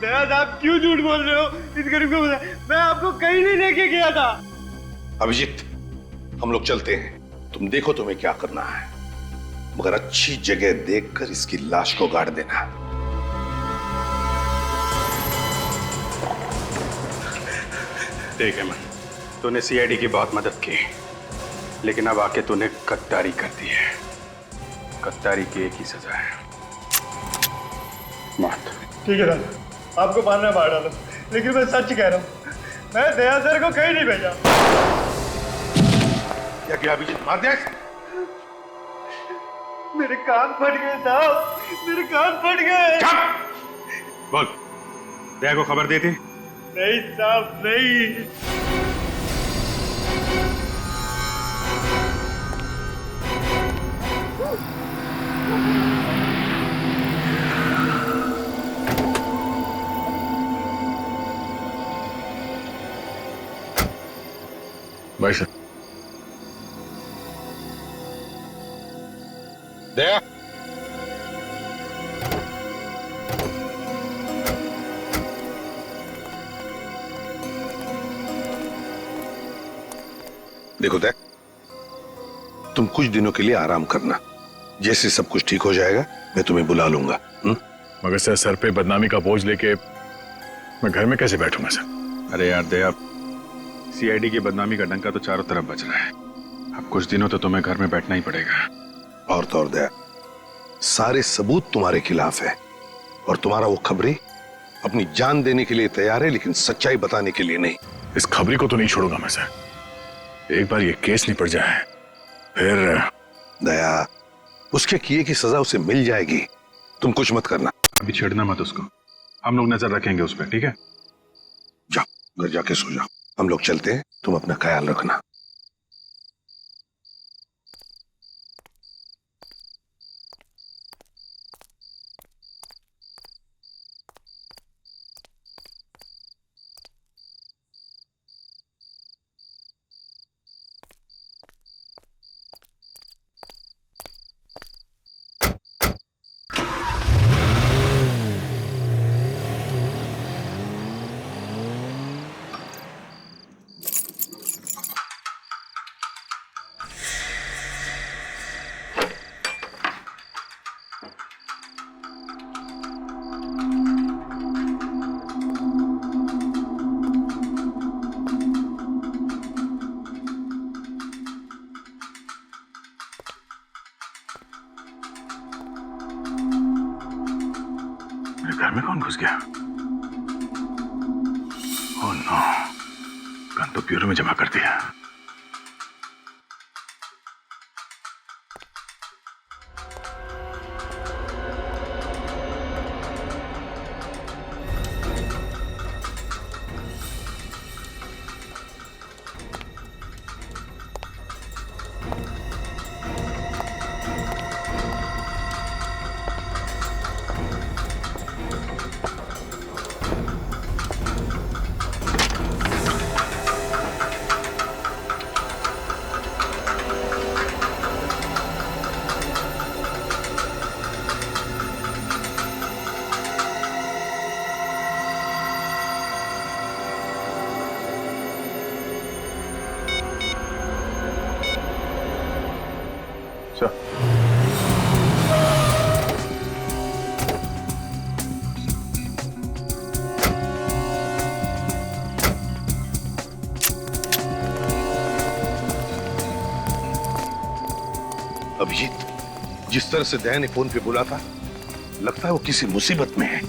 दया साहब क्यों झूठ बोल रहे हो? इस गरीब को मैं आपको कहीं नहीं लेके गया था। अभिजीत, हम लोग चलते हैं। तुम देखो तुम्हें क्या करना है, मगर अच्छी जगह देखकर इसकी लाश को गाड़ देना। ठीक है मन, तूने सीआईडी की बहुत मदद की, लेकिन अब आके तूने गद्दारी कर दी है। गद्दारी की एक ही सजा है, मौत। ठीक है दादा, आपको मारना मार डालो, लेकिन मैं सच कह रहा हूँ, मैं दया सर को कहीं नहीं भेजा। क्या किया अभिजीत? मार दिया? मेरे कान फट गए साहब, मेरे कान फट गए। बोल, दया को खबर दी थी? नहीं साहब नहीं। भाई सर। दया, देखो दया, तुम कुछ दिनों के लिए आराम करना। जैसे सब कुछ ठीक हो जाएगा मैं तुम्हें बुला लूंगा। मगर सर पे बदनामी का बोझ लेके मैं घर में कैसे बैठूंगा सर? अरे यार दया, सीआईडी की बदनामी का डंका तो चारों तरफ बज रहा है। अब कुछ दिनों तो तुम्हें घर में बैठना ही पड़ेगा। और तो और दया, सारे सबूत तुम्हारे खिलाफ है और तुम्हारा वो खबरी अपनी जान देने के लिए तैयार है, लेकिन सच्चाई बताने के लिए नहीं। इस खबरी को तो नहीं छोड़ूंगा मैं सर। एक बार ये केस निपट जाए फिर। दया, उसके किए की सजा उसे मिल जाएगी, तुम कुछ मत करना। अभी छेड़ना मत उसको, हम लोग नजर रखेंगे उस पर, ठीक है? जाओ घर जाके सो जाओ, हम लोग चलते हैं, तुम अपना ख्याल रखना। घर में कौन घुस गया? ओह नो, गन तो ब्यूरो में जमा कर दिया। तरह से दया ने फोन पे बोला था, लगता है वो किसी मुसीबत में है।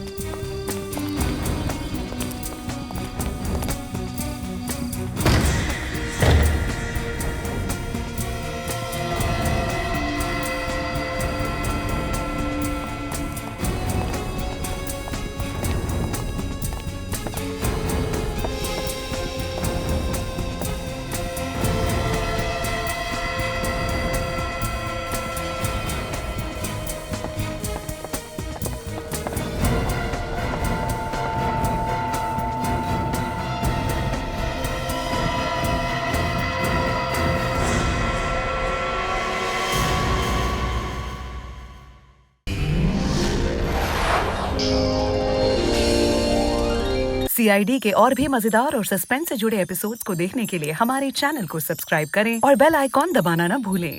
CID के और भी मजेदार और सस्पेंस से जुड़े एपिसोड्स को देखने के लिए हमारे चैनल को सब्सक्राइब करें और बेल आइकॉन दबाना ना भूलें।